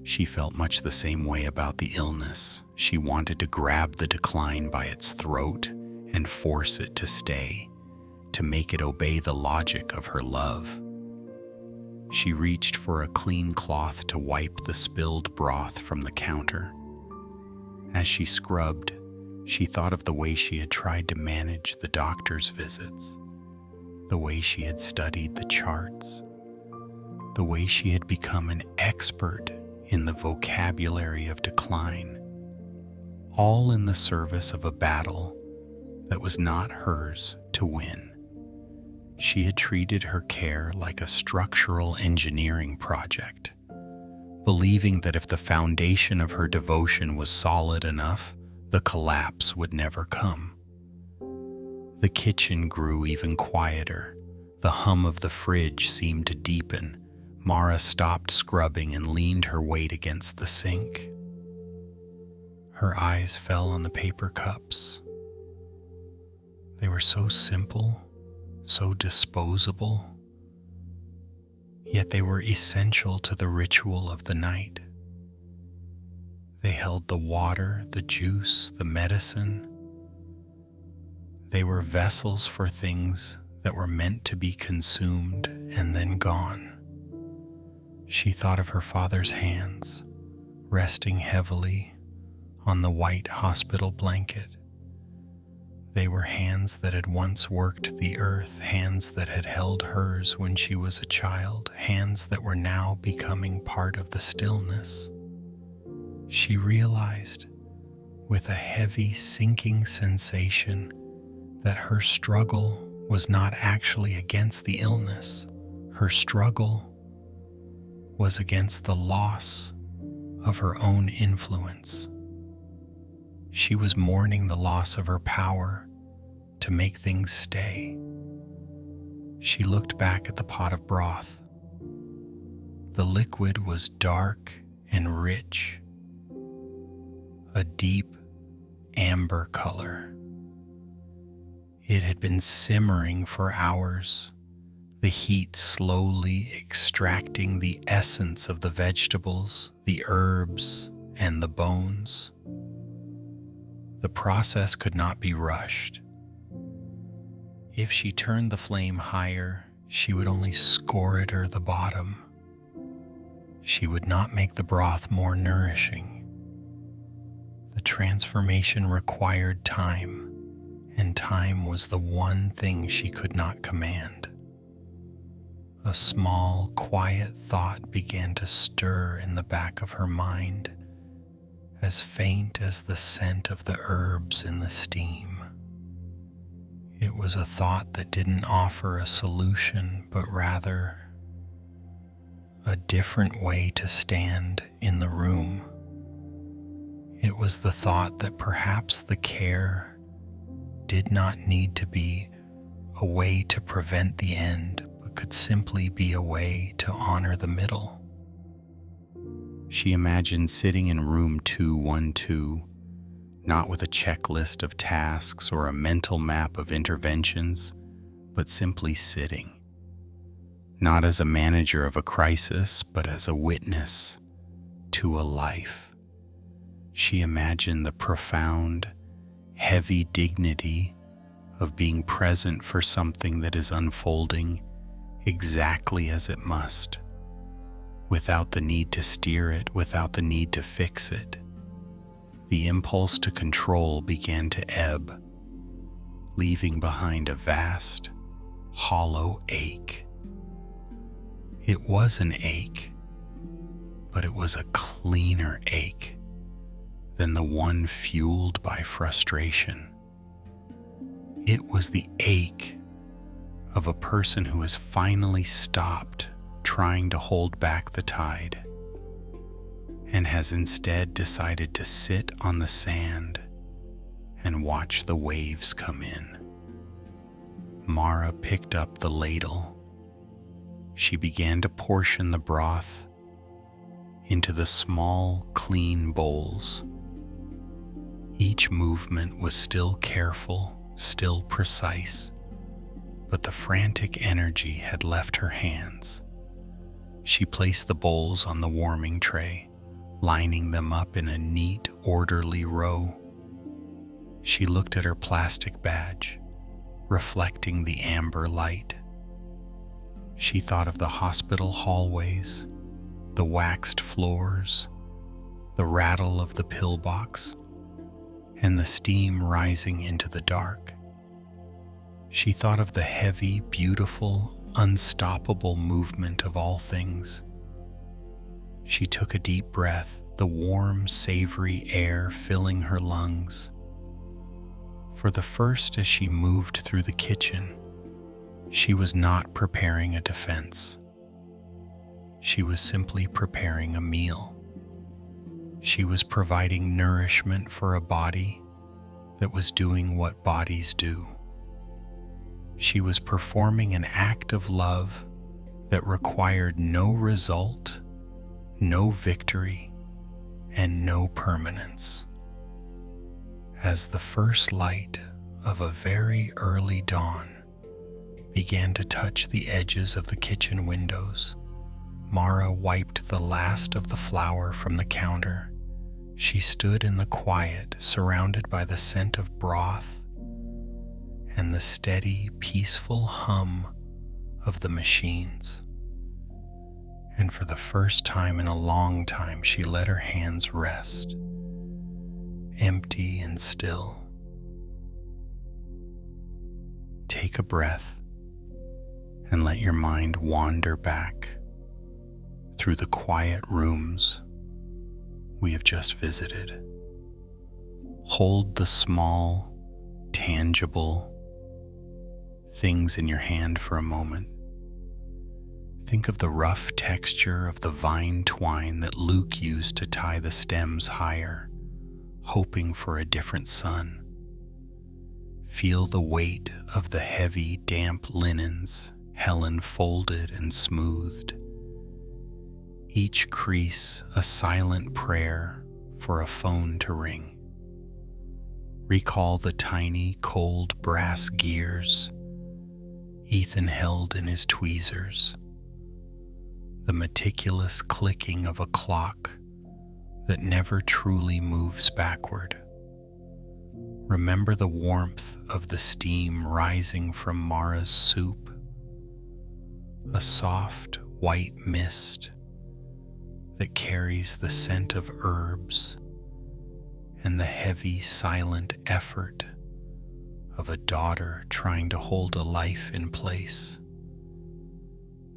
She felt much the same way about the illness. She wanted to grab the decline by its throat and force it to stay, to make it obey the logic of her love. She reached for a clean cloth to wipe the spilled broth from the counter. As she scrubbed, she thought of the way she had tried to manage the doctor's visits, the way she had studied the charts, the way she had become an expert in the vocabulary of decline, all in the service of a battle that was not hers to win. She had treated her care like a structural engineering project, believing that if the foundation of her devotion was solid enough, the collapse would never come. The kitchen grew even quieter. The hum of the fridge seemed to deepen. Mara stopped scrubbing and leaned her weight against the sink. Her eyes fell on the paper cups. They were so simple, so disposable, yet they were essential to the ritual of the night. They held the water, the juice, the medicine. They were vessels for things that were meant to be consumed and then gone. She thought of her father's hands, resting heavily on the white hospital blanket. They were hands that had once worked the earth, hands that had held hers when she was a child, hands that were now becoming part of the stillness. She realized, with a heavy, sinking sensation, that her struggle was not actually against the illness. Her struggle was against the loss of her own influence. She was mourning the loss of her power to make things stay. She looked back at the pot of broth. The liquid was dark and rich, a deep amber color. It had been simmering for hours, the heat slowly extracting the essence of the vegetables, the herbs, and the bones. The process could not be rushed. If she turned the flame higher, she would only scorch the bottom. She would not make the broth more nourishing. The transformation required time, and time was the one thing she could not command. A small, quiet thought began to stir in the back of her mind, as faint as the scent of the herbs in the steam. It was a thought that didn't offer a solution, but rather a different way to stand in the room. It was the thought that perhaps the care did not need to be a way to prevent the end, but could simply be a way to honor the middle. She imagined sitting in room 212, not with a checklist of tasks or a mental map of interventions, but simply sitting, not as a manager of a crisis, but as a witness to a life. She imagined the profound, heavy dignity of being present for something that is unfolding exactly as it must, without the need to steer it, without the need to fix it. The impulse to control began to ebb, leaving behind a vast, hollow ache. It was an ache, but it was a cleaner ache than the one fueled by frustration. It was the ache of a person who has finally stopped trying to hold back the tide and has instead decided to sit on the sand and watch the waves come in. Mara picked up the ladle. She began to portion the broth into the small, clean bowls. Each movement was still careful, still precise, but the frantic energy had left her hands. She placed the bowls on the warming tray, lining them up in a neat, orderly row. She looked at her plastic badge, reflecting the amber light. She thought of the hospital hallways, the waxed floors, the rattle of the pillbox, and the steam rising into the dark. She thought of the heavy, beautiful, unstoppable movement of all things. She took a deep breath, the warm, savory air filling her lungs. For the first, as she moved through the kitchen, she was not preparing a defense. She was simply preparing a meal. She was providing nourishment for a body that was doing what bodies do. She was performing an act of love that required no result, no victory, and no permanence. As the first light of a very early dawn began to touch the edges of the kitchen windows, Mara wiped the last of the flour from the counter. She stood in the quiet, surrounded by the scent of broth and the steady, peaceful hum of the machines. And for the first time in a long time, she let her hands rest, empty and still. Take a breath and let your mind wander back through the quiet rooms we have just visited. Hold the small, tangible things in your hand for a moment. Think of the rough texture of the vine twine that Luke used to tie the stems higher, hoping for a different sun. Feel the weight of the heavy, damp linens Helen folded and smoothed. Each crease a silent prayer for a phone to ring. Recall the tiny, cold brass gears Ethan held in his tweezers, the meticulous clicking of a clock that never truly moves backward. Remember the warmth of the steam rising from Mara's soup, a soft white mist that carries the scent of herbs and the heavy, silent effort of a daughter trying to hold a life in place.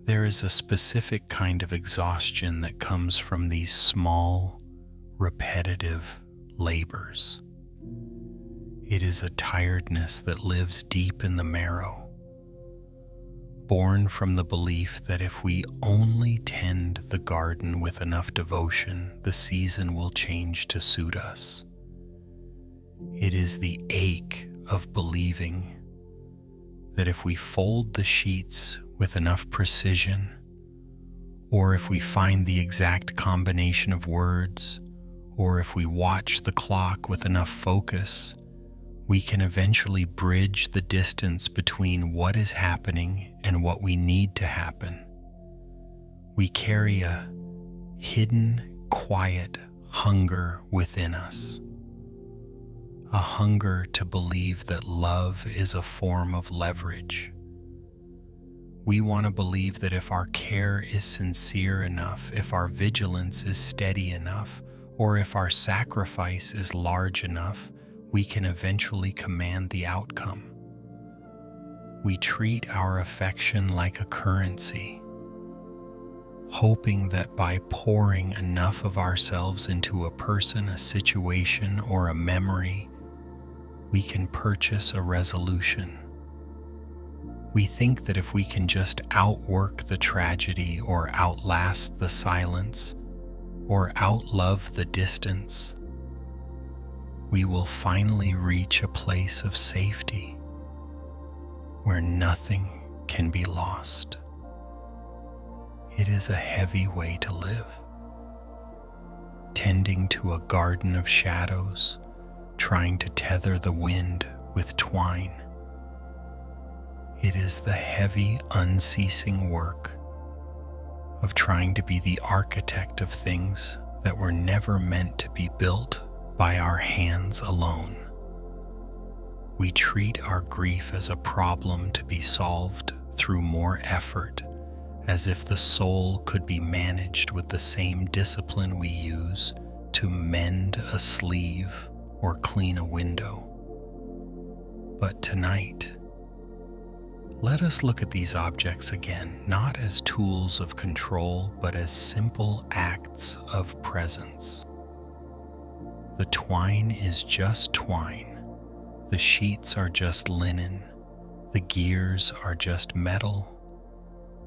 There is a specific kind of exhaustion that comes from these small, repetitive labors. It is a tiredness that lives deep in the marrow, born from the belief that if we only tend the garden with enough devotion, the season will change to suit us. It is the ache of believing that if we fold the sheets with enough precision, or if we find the exact combination of words, or if we watch the clock with enough focus, we can eventually bridge the distance between what is happening and what we need to happen. We carry a hidden, quiet hunger within us, a hunger to believe that love is a form of leverage. We want to believe that if our care is sincere enough, if our vigilance is steady enough, or if our sacrifice is large enough, we can eventually command the outcome. We treat our affection like a currency, hoping that by pouring enough of ourselves into a person, a situation, or a memory, we can purchase a resolution. We think that if we can just outwork the tragedy, or outlast the silence, or outlove the distance, we will finally reach a place of safety where nothing can be lost. It is a heavy way to live, tending to a garden of shadows, trying to tether the wind with twine. It is the heavy, unceasing work of trying to be the architect of things that were never meant to be built by our hands alone. We treat our grief as a problem to be solved through more effort, as if the soul could be managed with the same discipline we use to mend a sleeve or clean a window. But tonight, let us look at these objects again, not as tools of control, but as simple acts of presence. The twine is just twine. The sheets are just linen. The gears are just metal.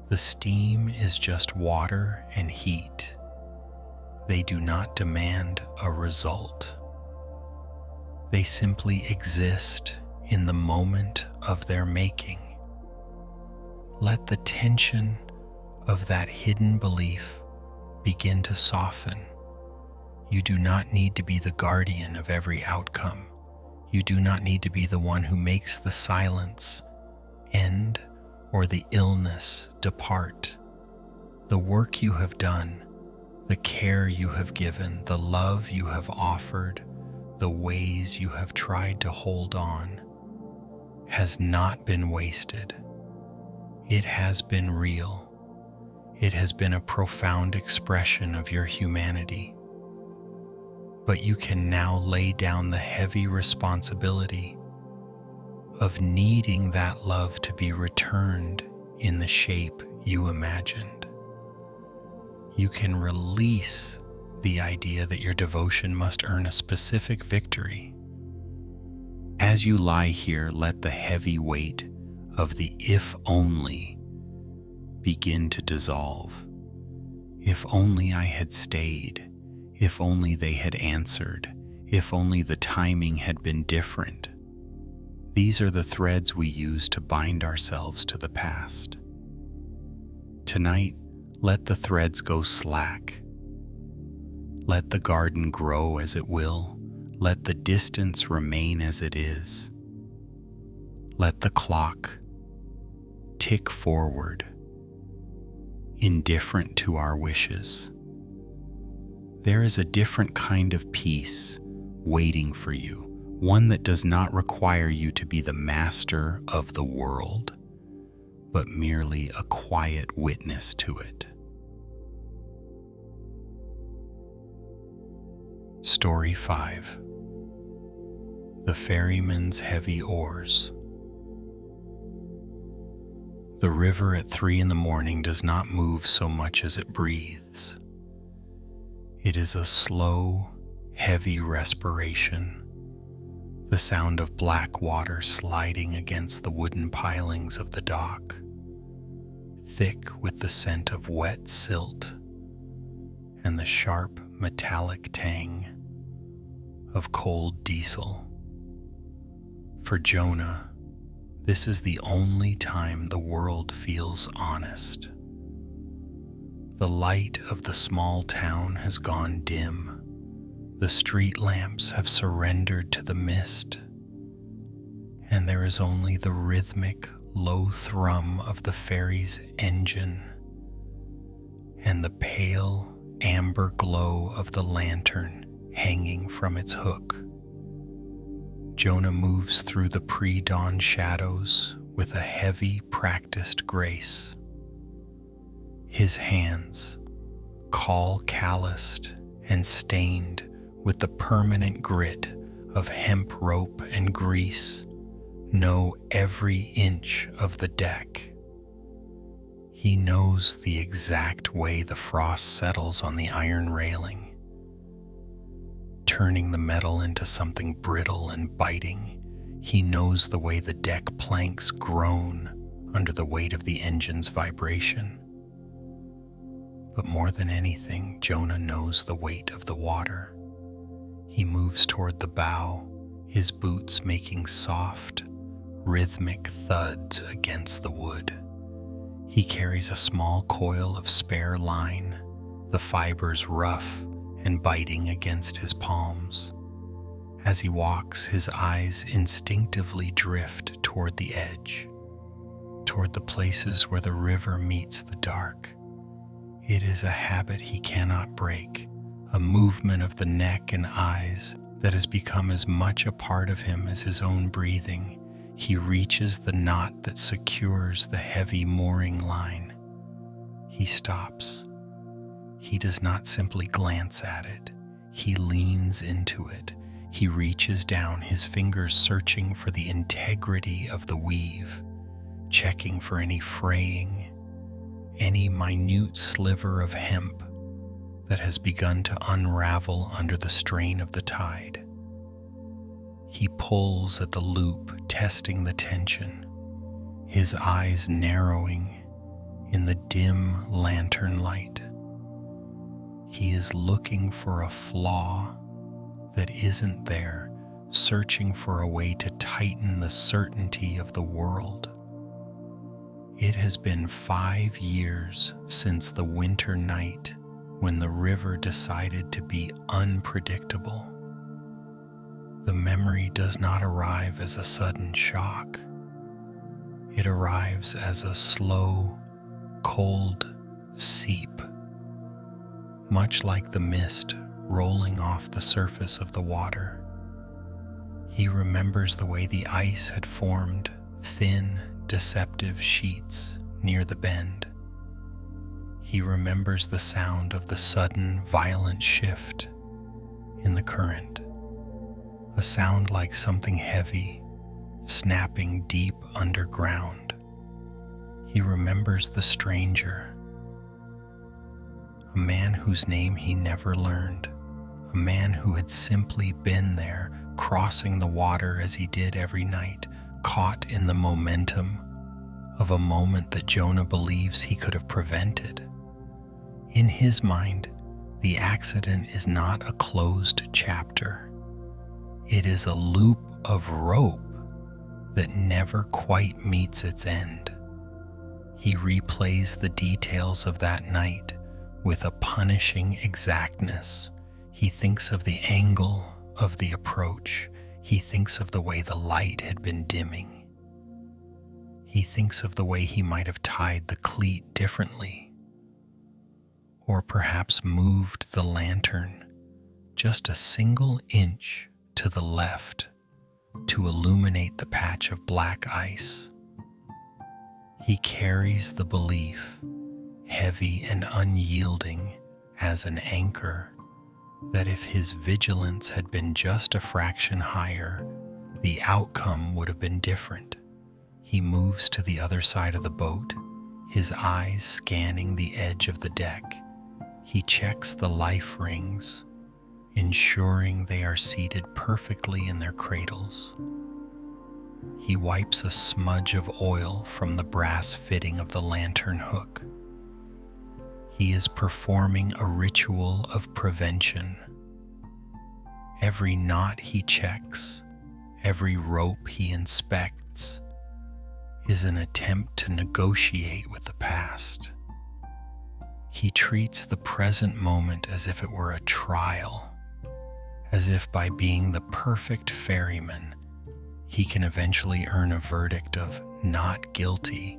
The steam is just water and heat. They do not demand a result. They simply exist in the moment of their making. Let the tension of that hidden belief begin to soften. You do not need to be the guardian of every outcome. You do not need to be the one who makes the silence end or the illness depart. The work you have done, the care you have given, the love you have offered, the ways you have tried to hold on, has not been wasted. It has been real. It has been a profound expression of your humanity. But you can now lay down the heavy responsibility of needing that love to be returned in the shape you imagined. You can release the idea that your devotion must earn a specific victory. As you lie here, let the heavy weight of the if only begin to dissolve. If only I had stayed, if only they had answered, if only the timing had been different. These are the threads we use to bind ourselves to the past. Tonight, let the threads go slack. Let the garden grow as it will. Let the distance remain as it is. Let the clock tick forward, indifferent to our wishes. There is a different kind of peace waiting for you, one that does not require you to be the master of the world, but merely a quiet witness to it. Story 5. The Ferryman's Heavy Oars. The river at 3 a.m. does not move so much as it breathes. It is a slow, heavy respiration, the sound of black water sliding against the wooden pilings of the dock, thick with the scent of wet silt and the sharp metallic tang of cold diesel. For Jonah, this is the only time the world feels honest. The light of the small town has gone dim. The street lamps have surrendered to the mist, and there is only the rhythmic, low thrum of the ferry's engine and the pale, amber glow of the lantern hanging from its hook. Jonah moves through the pre-dawn shadows with a heavy, practiced grace. His hands, calloused and stained with the permanent grit of hemp rope and grease, know every inch of the deck. He knows the exact way the frost settles on the iron railing, turning the metal into something brittle and biting. He knows the way the deck planks groan under the weight of the engine's vibration. But more than anything, Jonah knows the weight of the water. He moves toward the bow, his boots making soft, rhythmic thuds against the wood. He carries a small coil of spare line, the fibers rough and biting against his palms. As he walks, his eyes instinctively drift toward the edge, toward the places where the river meets the dark. It is a habit he cannot break, a movement of the neck and eyes that has become as much a part of him as his own breathing. He reaches the knot that secures the heavy mooring line. He stops. He does not simply glance at it. He leans into it. He reaches down, his fingers searching for the integrity of the weave, checking for any fraying, any minute sliver of hemp that has begun to unravel under the strain of the tide. He pulls at the loop, testing the tension, his eyes narrowing in the dim lantern light. He is looking for a flaw that isn't there, searching for a way to tighten the certainty of the world. It has been 5 years since the winter night when the river decided to be unpredictable. The memory does not arrive as a sudden shock. It arrives as a slow, cold seep, much like the mist rolling off the surface of the water. He remembers the way the ice had formed thin, deceptive sheets near the bend. He remembers the sound of the sudden, violent shift in the current, a sound like something heavy snapping deep underground. He remembers the stranger, a man whose name he never learned, a man who had simply been there, crossing the water as he did every night, caught in the momentum of a moment that Jonah believes he could have prevented. In his mind, the accident is not a closed chapter. It is a loop of rope that never quite meets its end. He replays the details of that night with a punishing exactness. He thinks of the angle of the approach. He thinks of the way the light had been dimming. He thinks of the way he might have tied the cleat differently, or perhaps moved the lantern just a single inch to the left to illuminate the patch of black ice. He carries the belief, heavy and unyielding as an anchor, that if his vigilance had been just a fraction higher, the outcome would have been different. He moves to the other side of the boat, his eyes scanning the edge of the deck. He checks the life rings, ensuring they are seated perfectly in their cradles. He wipes a smudge of oil from the brass fitting of the lantern hook. He is performing a ritual of prevention. Every knot he checks, every rope he inspects, is an attempt to negotiate with the past. He treats the present moment as if it were a trial, as if by being the perfect ferryman, he can eventually earn a verdict of not guilty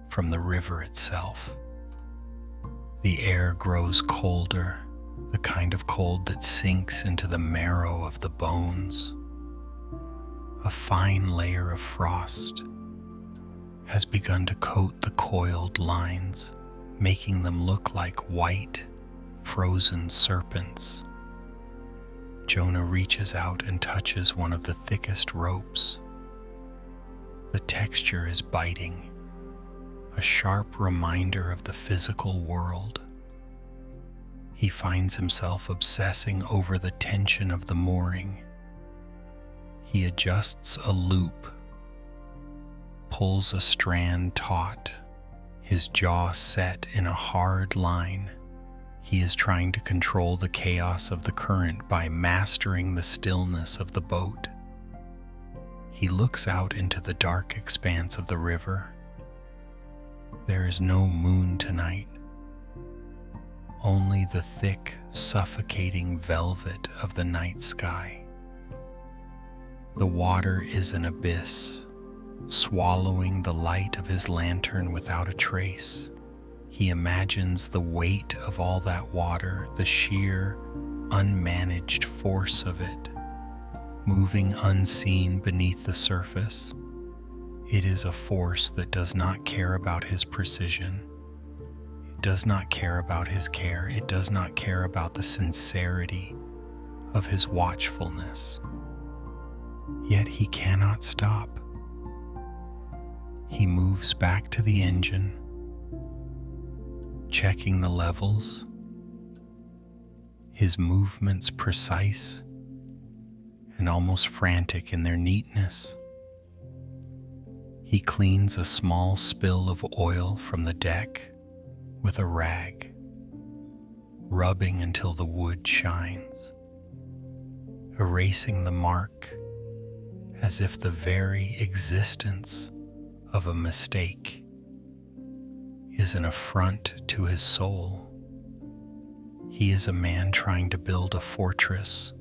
from the river itself. The air grows colder, the kind of cold that sinks into the marrow of the bones. A fine layer of frost has begun to coat the coiled lines, making them look like white, frozen serpents. Jonah reaches out and touches one of the thickest ropes. The texture is biting, a sharp reminder of the physical world. He finds himself obsessing over the tension of the mooring. He adjusts a loop, pulls a strand taut, his jaw set in a hard line. He is trying to control the chaos of the current by mastering the stillness of the boat. He looks out into the dark expanse of the river. There is no moon tonight, only the thick, suffocating velvet of the night sky. The water is an abyss, swallowing the light of his lantern without a trace. He imagines the weight of all that water, the sheer, unmanaged force of it, moving unseen beneath the surface. It is a force that does not care about his precision. It does not care about his care. It does not care about the sincerity of his watchfulness. Yet he cannot stop. He moves back to the engine, checking the levels, his movements precise and almost frantic in their neatness. He cleans a small spill of oil from the deck with a rag, rubbing until the wood shines, erasing the mark as if the very existence of a mistake is an affront to his soul. He is a man trying to build a fortress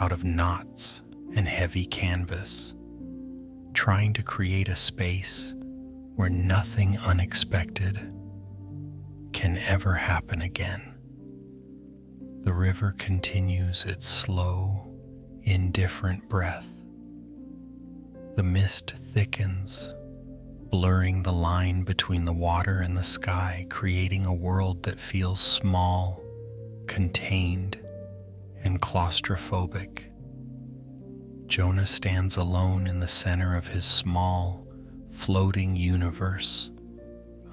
out of knots and heavy canvas, trying to create a space where nothing unexpected can ever happen again. The river continues its slow, indifferent breath. The mist thickens, blurring the line between the water and the sky, creating a world that feels small, contained, and claustrophobic. Jonah stands alone in the center of his small, floating universe,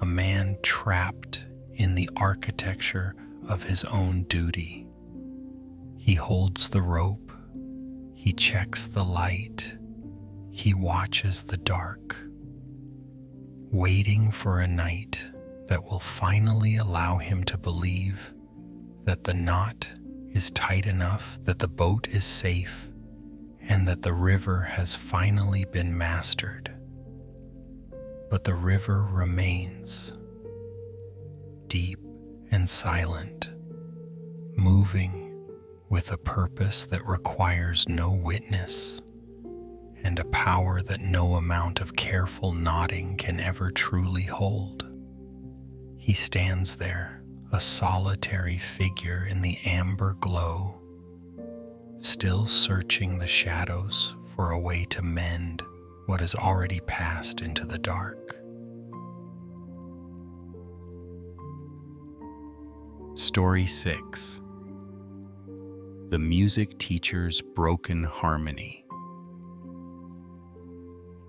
a man trapped in the architecture of his own duty. He holds the rope, he checks the light, he watches the dark. waiting for a night that will finally allow him to believe that the knot is tight enough that the boat is safe and that the river has finally been mastered. But the river remains, deep and silent, moving with a purpose that requires no witness and a power that no amount of careful knotting can ever truly hold. He stands there, a solitary figure in the amber glow, still searching the shadows for a way to mend what has already passed into the dark. Story 6. The Music Teacher's Broken Harmony.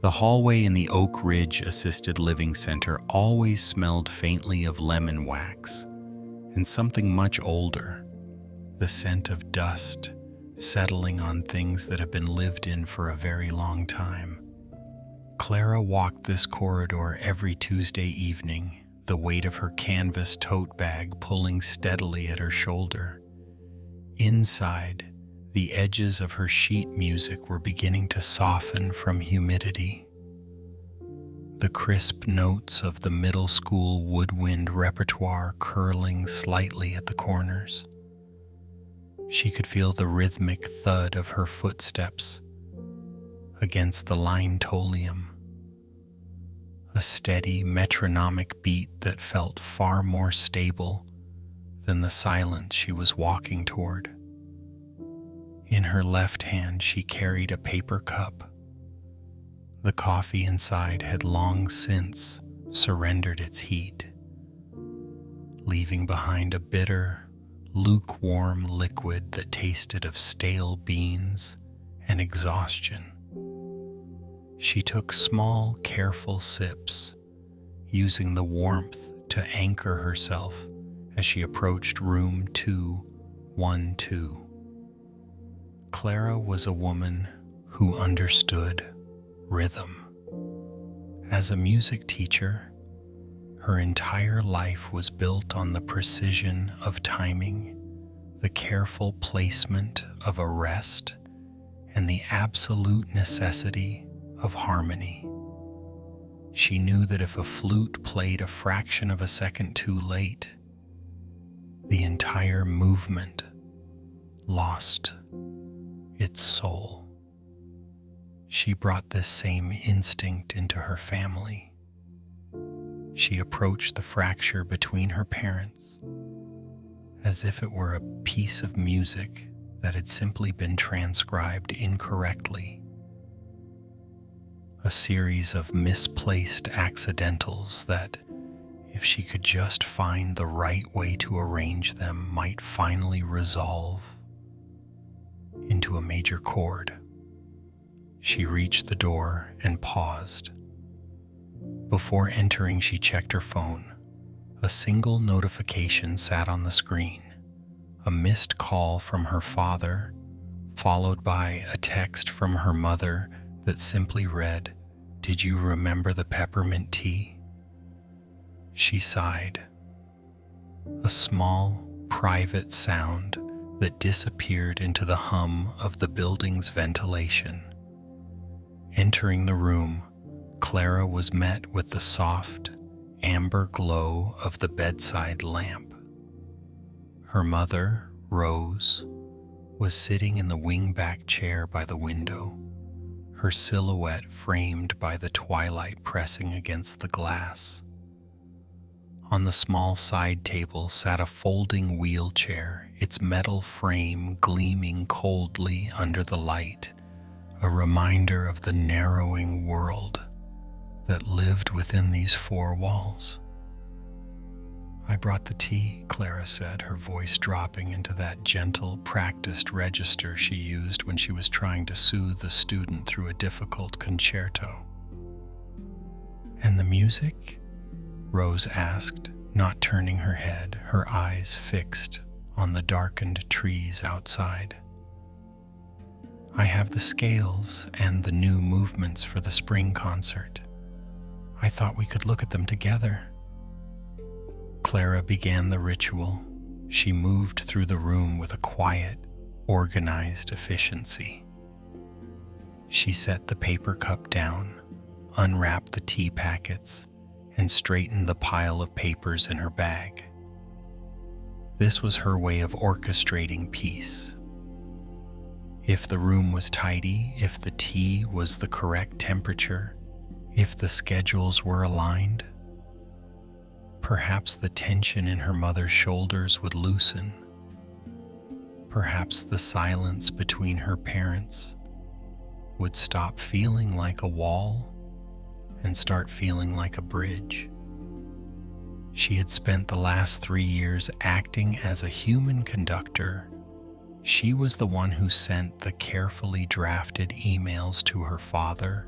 The hallway in the Oak Ridge Assisted Living Center always smelled faintly of lemon wax and something much older, the scent of dust settling on things that have been lived in for a very long time. Clara walked this corridor every Tuesday evening, the weight of her canvas tote bag pulling steadily at her shoulder. Inside, the edges of her sheet music were beginning to soften from humidity. The crisp notes of the middle school woodwind repertoire curling slightly at the corners. She could feel the rhythmic thud of her footsteps against the linoleum, a steady metronomic beat that felt far more stable than the silence she was walking toward. In her left hand, she carried a paper cup. The coffee inside had long since surrendered its heat, leaving behind a bitter, lukewarm liquid that tasted of stale beans and exhaustion. She took small, careful sips, using the warmth to anchor herself as she approached room 212. Clara was a woman who understood rhythm. As a music teacher, her entire life was built on the precision of timing, the careful placement of a rest, and the absolute necessity of harmony. She knew that if a flute played a fraction of a second too late, the entire movement lost its soul. She brought this same instinct into her family. She approached the fracture between her parents as if it were a piece of music that had simply been transcribed incorrectly. A series of misplaced accidentals that, if she could just find the right way to arrange them, might finally resolve into a major chord. She reached the door and paused. Before entering, she checked her phone. A single notification sat on the screen, a missed call from her father, followed by a text from her mother that simply read, "Did you remember the peppermint tea?" She sighed. A small, private sound that disappeared into the hum of the building's ventilation. Entering the room, Clara was met with the soft, amber glow of the bedside lamp. Her mother, Rose, was sitting in the wingback chair by the window, her silhouette framed by the twilight pressing against the glass. On the small side table sat a folding wheelchair, its metal frame gleaming coldly under the light, a reminder of the narrowing world that lived within these four walls. "I brought the tea," Clara said, her voice dropping into that gentle, practiced register she used when she was trying to soothe the student through a difficult concerto. "And the music?" Rose asked, not turning her head, her eyes fixed on the darkened trees outside. "I have the scales and the new movements for the spring concert. I thought we could look at them together." Clara began the ritual. She moved through the room with a quiet, organized efficiency. She set the paper cup down, unwrapped the tea packets, and straightened the pile of papers in her bag. This was her way of orchestrating peace. If the room was tidy, if the tea was the correct temperature, if the schedules were aligned, perhaps the tension in her mother's shoulders would loosen. Perhaps the silence between her parents would stop feeling like a wall and start feeling like a bridge. She had spent the last 3 years acting as a human conductor. She was the one who sent the carefully drafted emails to her father,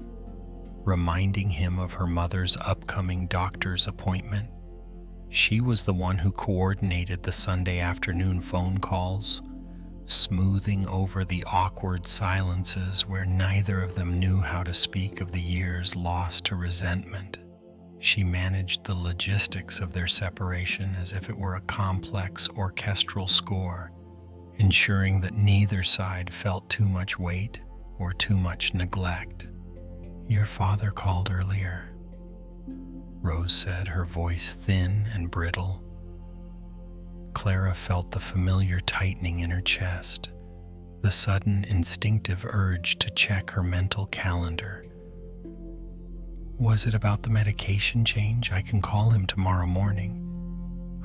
reminding him of her mother's upcoming doctor's appointment. She was the one who coordinated the Sunday afternoon phone calls, smoothing over the awkward silences where neither of them knew how to speak of the years lost to resentment. She managed the logistics of their separation as if it were a complex orchestral score, ensuring that neither side felt too much weight or too much neglect. "Your father called earlier," Rose said, her voice thin and brittle. Clara felt the familiar tightening in her chest, the sudden instinctive urge to check her mental calendar. "Was it about the medication change? I can call him tomorrow morning.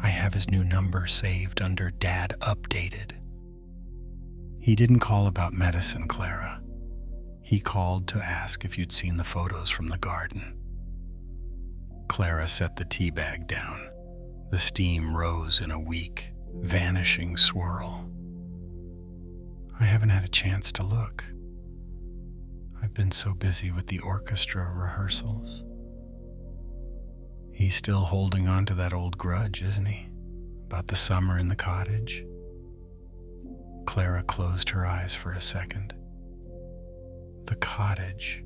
I have his new number saved under Dad Updated." "He didn't call about medicine, Clara. He called to ask if you'd seen the photos from the garden." Clara set the tea bag down. The steam rose in a weak, vanishing swirl. "I haven't had a chance to look. I've been so busy with the orchestra rehearsals." "He's still holding on to that old grudge, isn't he? About the summer in the cottage?" Clara closed her eyes for a second. The cottage.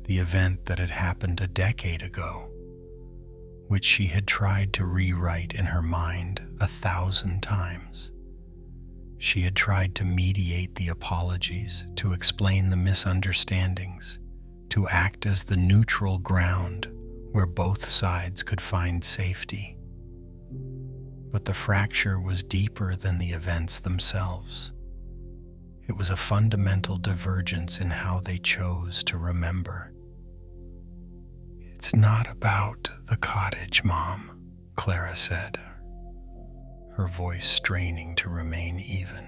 The event that had happened a decade ago, which she had tried to rewrite in her mind 1,000 times. She had tried to mediate the apologies, to explain the misunderstandings, to act as the neutral ground where both sides could find safety. But the fracture was deeper than the events themselves. It was a fundamental divergence in how they chose to remember. "It's not about the cottage, Mom," Clara said, her voice straining to remain even.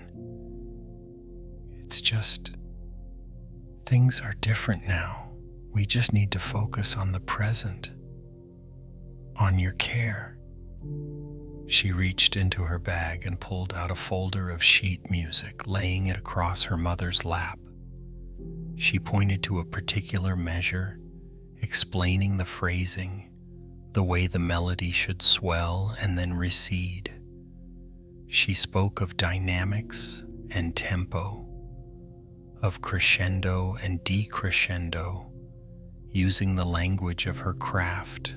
"It's just, things are different now. We just need to focus on the present, on your care." She reached into her bag and pulled out a folder of sheet music, laying it across her mother's lap. She pointed to a particular measure, explaining the phrasing, the way the melody should swell and then recede. She spoke of dynamics and tempo, of crescendo and decrescendo, using the language of her craft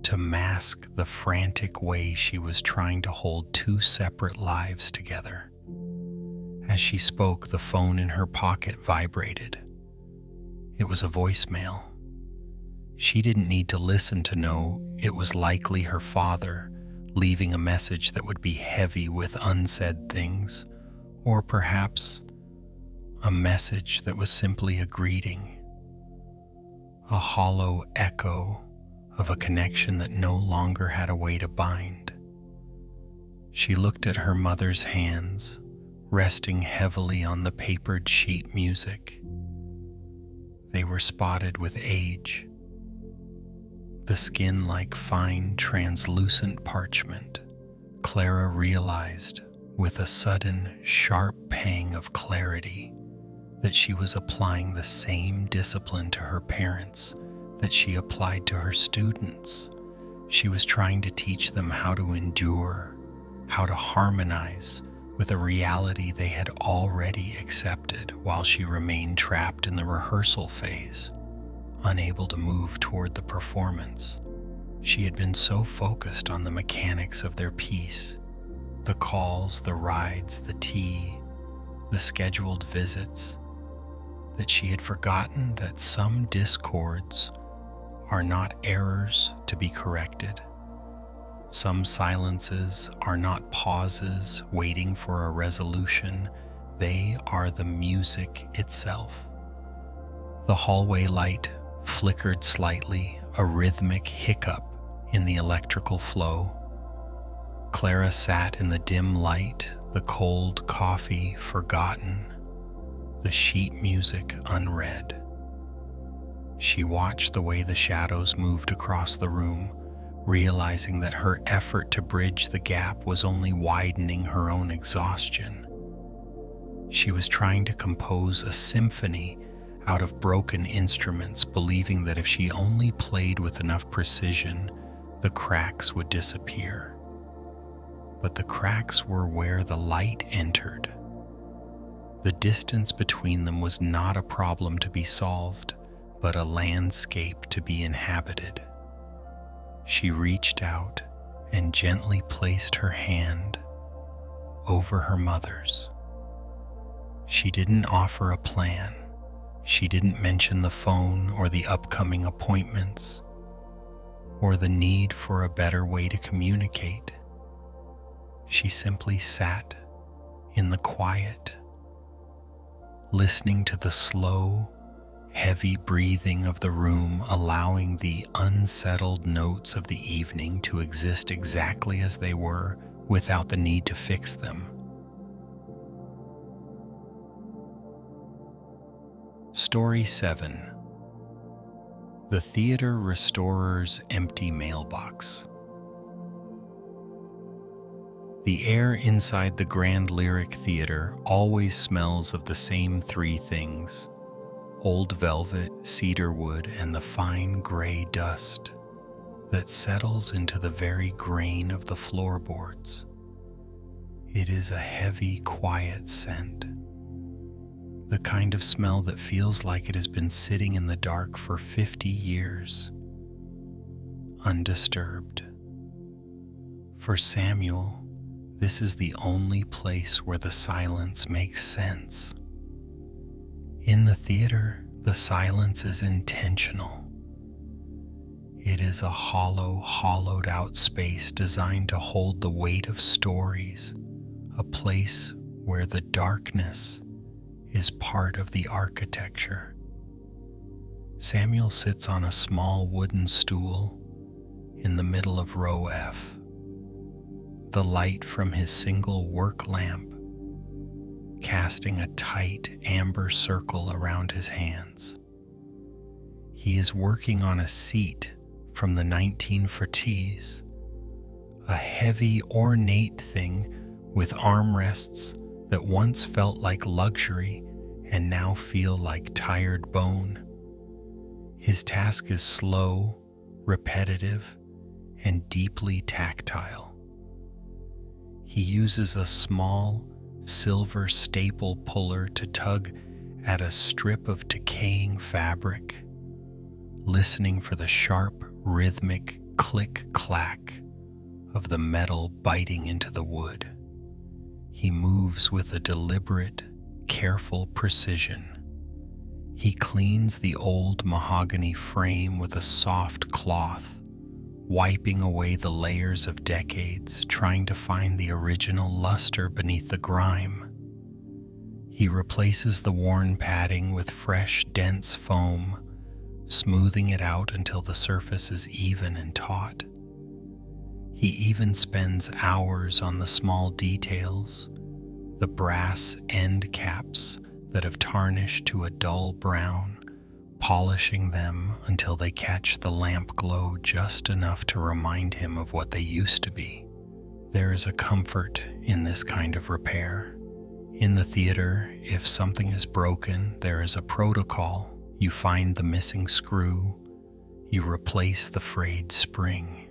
to mask the frantic way she was trying to hold two separate lives together. As she spoke, the phone in her pocket vibrated. It was a voicemail. She didn't need to listen to know it was likely her father, leaving a message that would be heavy with unsaid things, or perhaps a message that was simply a greeting, a hollow echo of a connection that no longer had a way to bind. She looked at her mother's hands, resting heavily on the papered sheet music. They were spotted with age, the skin like fine, translucent parchment. Clara realized, with a sudden, sharp pang of clarity, that she was applying the same discipline to her parents that she applied to her students. She was trying to teach them how to endure, how to harmonize with a reality they had already accepted while she remained trapped in the rehearsal phase. unable to move toward the performance. She had been so focused on the mechanics of their piece, the calls, the rides, the tea, the scheduled visits, that she had forgotten that some discords are not errors to be corrected. Some silences are not pauses waiting for a resolution. They are the music itself. The hallway light flickered slightly, a rhythmic hiccup in the electrical flow. Clara sat in the dim light, the cold coffee forgotten, the sheet music unread. She watched the way the shadows moved across the room, realizing that her effort to bridge the gap was only widening her own exhaustion. She was trying to compose a symphony out of broken instruments, believing that if she only played with enough precision, the cracks would disappear. But the cracks were where the light entered. The distance between them was not a problem to be solved, but a landscape to be inhabited. She reached out and gently placed her hand over her mother's. She didn't offer a plan. She didn't mention the phone or the upcoming appointments or the need for a better way to communicate. She simply sat in the quiet, listening to the slow, heavy breathing of the room, allowing the unsettled notes of the evening to exist exactly as they were without the need to fix them. Story 7. The Theater Restorer's Empty Mailbox. The air inside the Grand Lyric Theater always smells of the same three things: old velvet, cedar wood, and the fine gray dust that settles into the very grain of the floorboards. It is a heavy, quiet scent, the kind of smell that feels like it has been sitting in the dark for 50 years, undisturbed. For Samuel, this is the only place where the silence makes sense. In the theater, the silence is intentional. It is a hollow, hollowed out space designed to hold the weight of stories, a place where the darkness is part of the architecture. Samuel sits on a small wooden stool in the middle of row F. The light from his single work lamp casting a tight amber circle around his hands. He is working on a seat from the 1940s, a heavy, ornate thing with armrests that once felt like luxury and now feel like tired bone. His task is slow, repetitive, and deeply tactile. He uses a small, silver staple puller to tug at a strip of decaying fabric, listening for the sharp, rhythmic click-clack of the metal biting into the wood. He moves with a deliberate, careful precision. He cleans the old mahogany frame with a soft cloth, wiping away the layers of decades, trying to find the original luster beneath the grime. He replaces the worn padding with fresh, dense foam, smoothing it out until the surface is even and taut. He even spends hours on the small details, the brass end caps that have tarnished to a dull brown, polishing them until they catch the lamp glow just enough to remind him of what they used to be. There is a comfort in this kind of repair. In the theater, if something is broken, there is a protocol. You find the missing screw, you replace the frayed spring.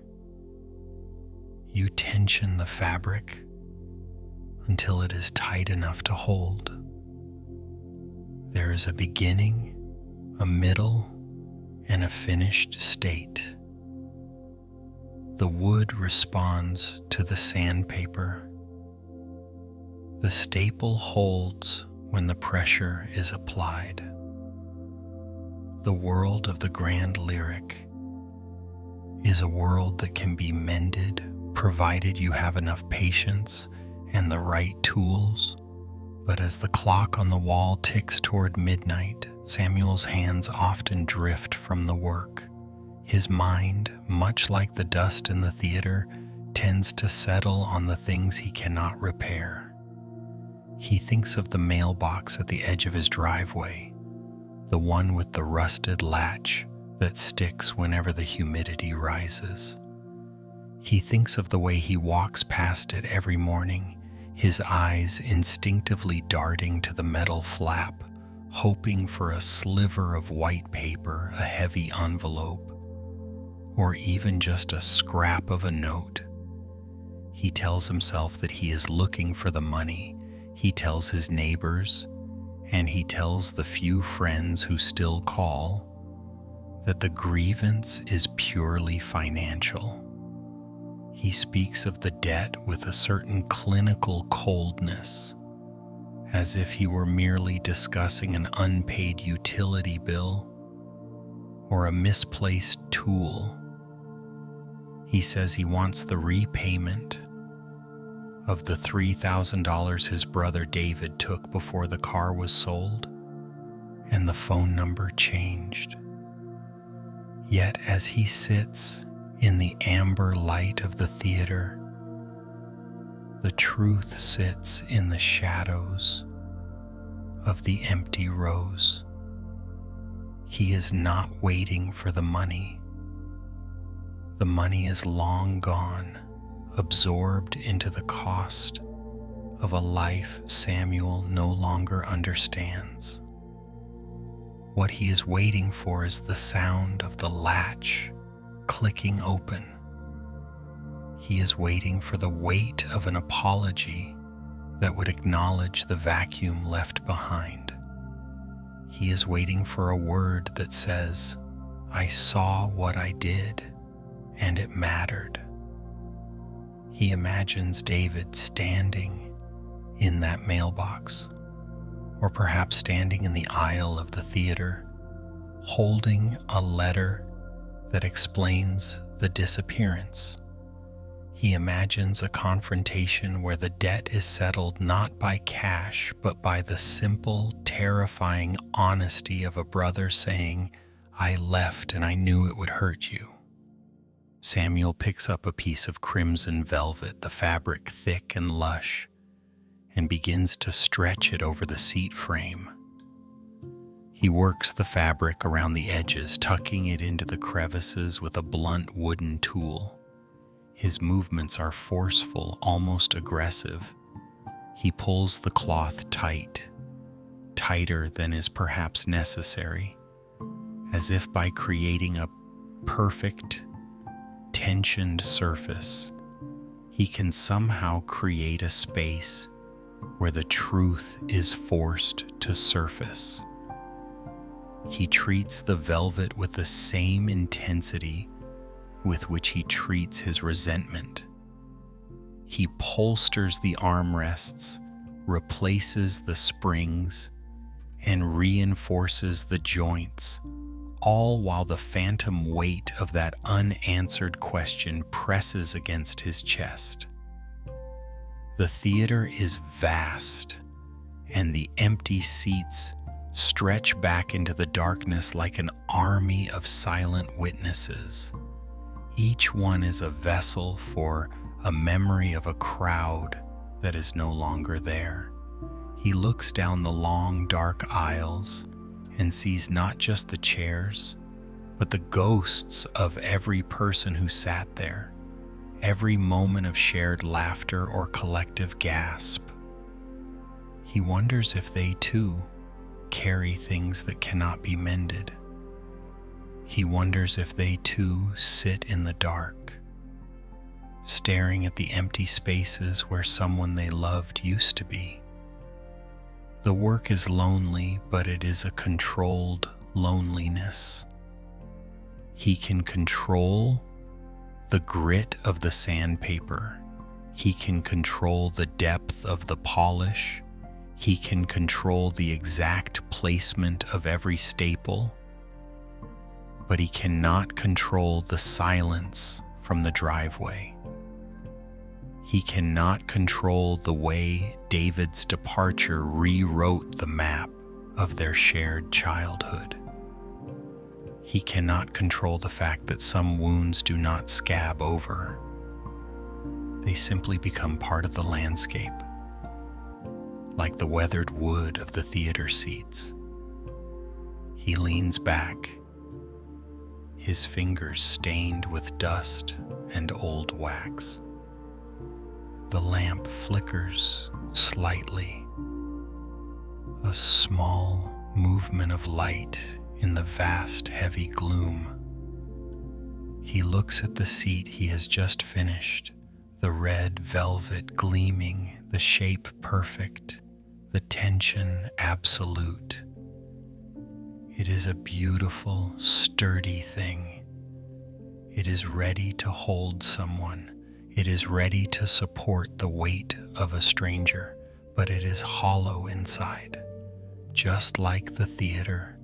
You tension the fabric until it is tight enough to hold. There is a beginning, a middle, and a finished state. The wood responds to the sandpaper. The staple holds when the pressure is applied. The world of the grand lyric is a world that can be mended provided you have enough patience and the right tools. But as the clock on the wall ticks toward midnight, Samuel's hands often drift from the work. His mind, much like the dust in the theater, tends to settle on the things he cannot repair. He thinks of the mailbox at the edge of his driveway, the one with the rusted latch that sticks whenever the humidity rises. He thinks of the way he walks past it every morning, his eyes instinctively darting to the metal flap, hoping for a sliver of white paper, a heavy envelope, or even just a scrap of a note. He tells himself that he is looking for the money. He tells his neighbors, and he tells the few friends who still call, that the grievance is purely financial. He speaks of the debt with a certain clinical coldness, as if he were merely discussing an unpaid utility bill or a misplaced tool. He says he wants the repayment of the $3,000 his brother David took before the car was sold and the phone number changed. Yet as he sits in the amber light of the theater, the truth sits in the shadows of the empty rows. He is not waiting for the money. The money is long gone, absorbed into the cost of a life Samuel no longer understands. What he is waiting for is the sound of the latch clicking open. He is waiting for the weight of an apology that would acknowledge the vacuum left behind. He is waiting for a word that says, "I saw what I did, and it mattered." He imagines David standing in that mailbox, or perhaps standing in the aisle of the theater, holding a letter that explains the disappearance. He imagines a confrontation where the debt is settled not by cash, but by the simple, terrifying honesty of a brother saying, "I left and I knew it would hurt you." Samuel picks up a piece of crimson velvet, the fabric thick and lush, and begins to stretch it over the seat frame. He works the fabric around the edges, tucking it into the crevices with a blunt wooden tool. His movements are forceful, almost aggressive. He pulls the cloth tight, tighter than is perhaps necessary, as if by creating a perfect, tensioned surface, he can somehow create a space where the truth is forced to surface. He treats the velvet with the same intensity with which he treats his resentment. He bolsters the armrests, replaces the springs, and reinforces the joints, all while the phantom weight of that unanswered question presses against his chest. The theater is vast, and the empty seats stretch back into the darkness like an army of silent witnesses. Each one is a vessel for a memory of a crowd that is no longer there. He looks down the long, dark aisles and sees not just the chairs, but the ghosts of every person who sat there, every moment of shared laughter or collective gasp. He wonders if they too carry things that cannot be mended. He wonders if they too sit in the dark, staring at the empty spaces where someone they loved used to be. The work is lonely, but it is a controlled loneliness. He can control the grit of the sandpaper. He can control the depth of the polish. He can control the exact placement of every staple. But he cannot control the silence from the driveway. He cannot control the way David's departure rewrote the map of their shared childhood. He cannot control the fact that some wounds do not scab over. They simply become part of the landscape, like the weathered wood of the theater seats. He leans back, his fingers stained with dust and old wax. The lamp flickers slightly, a small movement of light in the vast, heavy gloom. He looks at the seat he has just finished, the red velvet gleaming, the shape perfect, the tension absolute. It is a beautiful, sturdy thing. It is ready to hold someone. It is ready to support the weight of a stranger, but it is hollow inside, just like the theater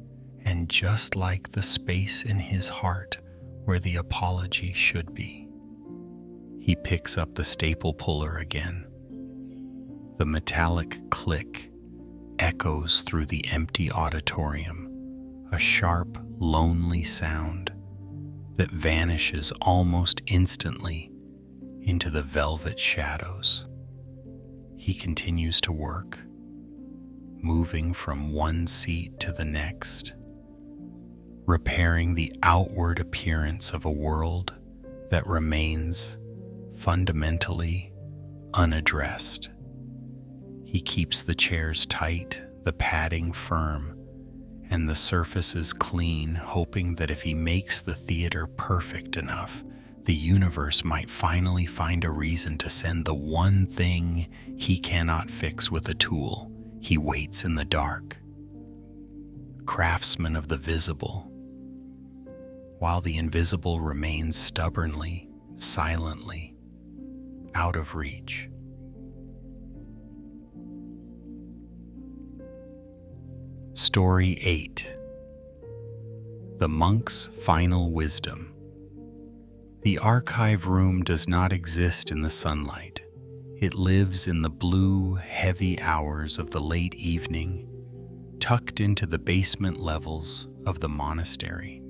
and just like the space in his heart where the apology should be. He picks up the staple puller again. The metallic click echoes through the empty auditorium, a sharp, lonely sound that vanishes almost instantly into the velvet shadows. He continues to work, moving from one seat to the next, repairing the outward appearance of a world that remains fundamentally unaddressed. He keeps the chairs tight, the padding firm, and the surfaces clean, hoping that if he makes the theater perfect enough, the universe might finally find a reason to send the one thing he cannot fix with a tool. He waits in the dark, craftsman of the visible, while the invisible remains stubbornly, silently, out of reach. Story 8. The Monk's Final Wisdom. The archive room does not exist in the sunlight. It lives in the blue, heavy hours of the late evening, tucked into the basement levels of the monastery,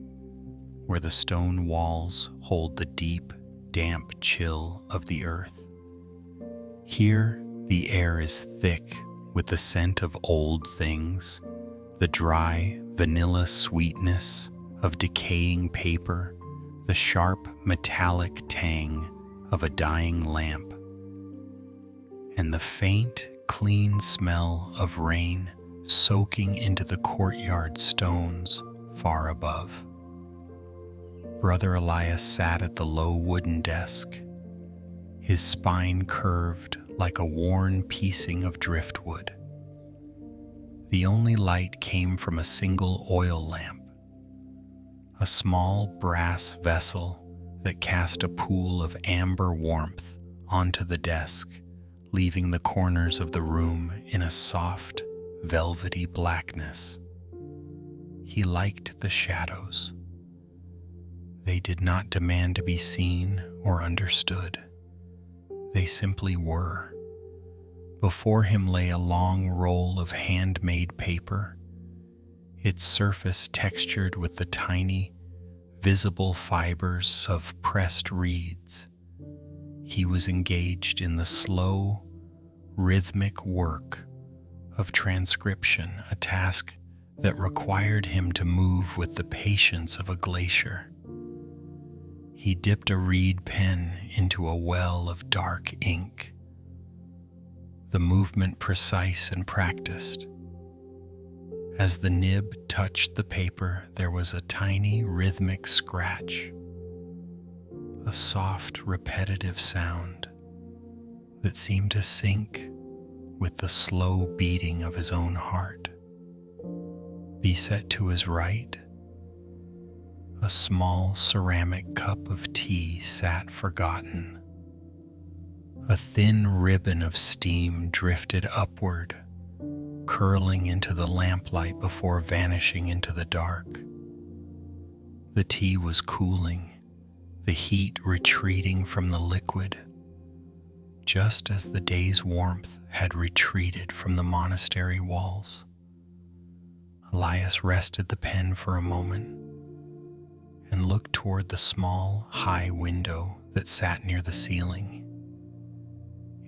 where the stone walls hold the deep, damp chill of the earth. Here, the air is thick with the scent of old things, the dry, vanilla sweetness of decaying paper, the sharp, metallic tang of a dying lamp, and the faint, clean smell of rain soaking into the courtyard stones far above. Brother Elias sat at the low wooden desk, his spine curved like a worn piecing of driftwood. The only light came from a single oil lamp, a small brass vessel that cast a pool of amber warmth onto the desk, leaving the corners of the room in a soft, velvety blackness. He liked the shadows. They did not demand to be seen or understood. They simply were. Before him lay a long roll of handmade paper, its surface textured with the tiny, visible fibers of pressed reeds. He was engaged in the slow, rhythmic work of transcription, a task that required him to move with the patience of a glacier. He dipped a reed pen into a well of dark ink, the movement precise and practiced. As the nib touched the paper, there was a tiny rhythmic scratch, a soft, repetitive sound that seemed to sync with the slow beating of his own heart. Beset to his right, A small ceramic cup of tea sat forgotten. A thin ribbon of steam drifted upward, curling into the lamplight before vanishing into the dark. The tea was cooling, the heat retreating from the liquid, just as the day's warmth had retreated from the monastery walls. Elias rested the pen for a moment and looked toward the small, high window that sat near the ceiling.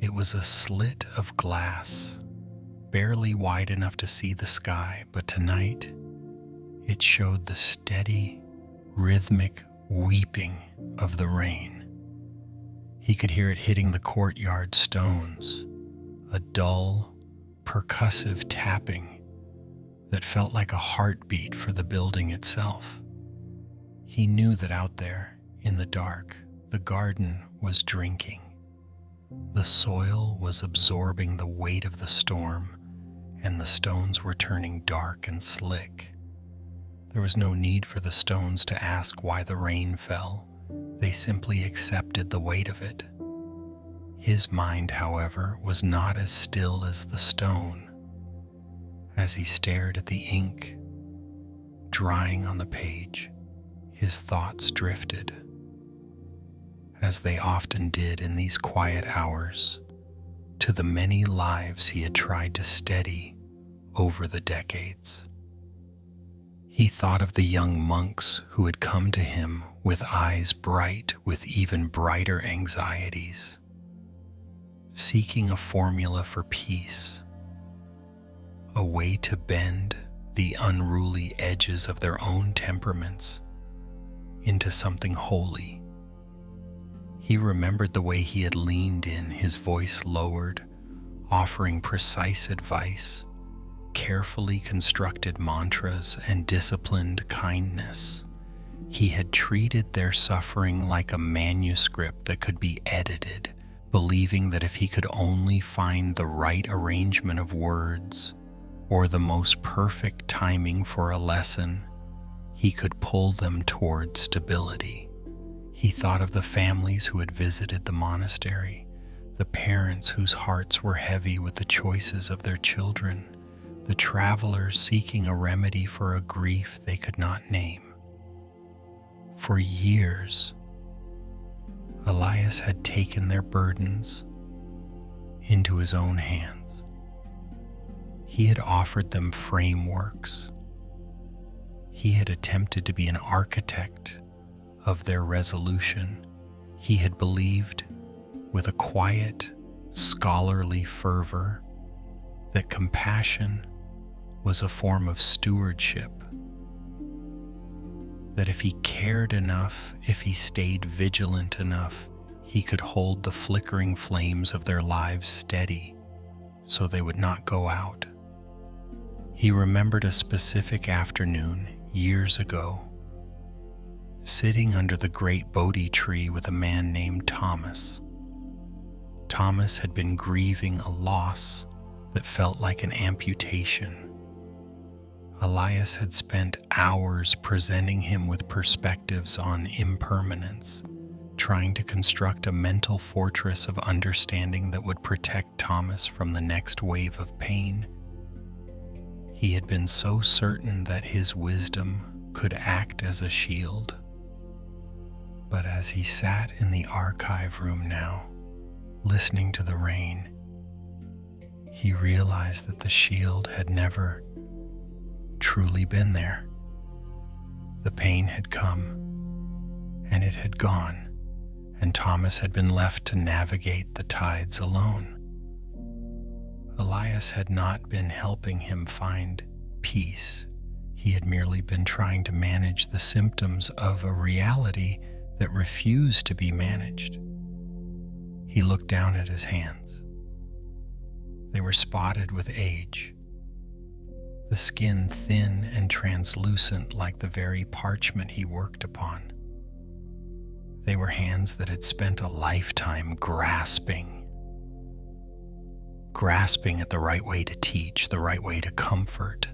It was a slit of glass, barely wide enough to see the sky, but tonight it showed the steady, rhythmic weeping of the rain. He could hear it hitting the courtyard stones, a dull, percussive tapping that felt like a heartbeat for the building itself. He knew that out there, in the dark, the garden was drinking. The soil was absorbing the weight of the storm, and the stones were turning dark and slick. There was no need for the stones to ask why the rain fell. They simply accepted the weight of it. His mind, however, was not as still as the stone. As he stared at the ink drying on the page, his thoughts drifted, as they often did in these quiet hours, to the many lives he had tried to steady over the decades. He thought of the young monks who had come to him with eyes bright with even brighter anxieties, seeking a formula for peace, a way to bend the unruly edges of their own temperaments into something holy. He remembered the way he had leaned in, his voice lowered, offering precise advice, carefully constructed mantras, and disciplined kindness. He had treated their suffering like a manuscript that could be edited, believing that if he could only find the right arrangement of words or the most perfect timing for a lesson, he could pull them toward stability. He thought of the families who had visited the monastery, the parents whose hearts were heavy with the choices of their children, the travelers seeking a remedy for a grief they could not name. For years, Elias had taken their burdens into his own hands. He had offered them frameworks. He had attempted to be an architect of their resolution. He had believed with a quiet, scholarly fervor that compassion was a form of stewardship, that if he cared enough, if he stayed vigilant enough, he could hold the flickering flames of their lives steady so they would not go out. He remembered a specific afternoon years ago, sitting under the great Bodhi tree with a man named Thomas. Thomas had been grieving a loss that felt like an amputation. Elias had spent hours presenting him with perspectives on impermanence, trying to construct a mental fortress of understanding that would protect Thomas from the next wave of pain. He had been so certain that his wisdom could act as a shield. But as he sat in the archive room now, listening to the rain, he realized that the shield had never truly been there. The pain had come, and it had gone, and Thomas had been left to navigate the tides alone. Elias had not been helping him find peace. He had merely been trying to manage the symptoms of a reality that refused to be managed. He looked down at his hands. They were spotted with age, the skin thin and translucent like the very parchment he worked upon. They were hands that had spent a lifetime grasping at the right way to teach, the right way to comfort,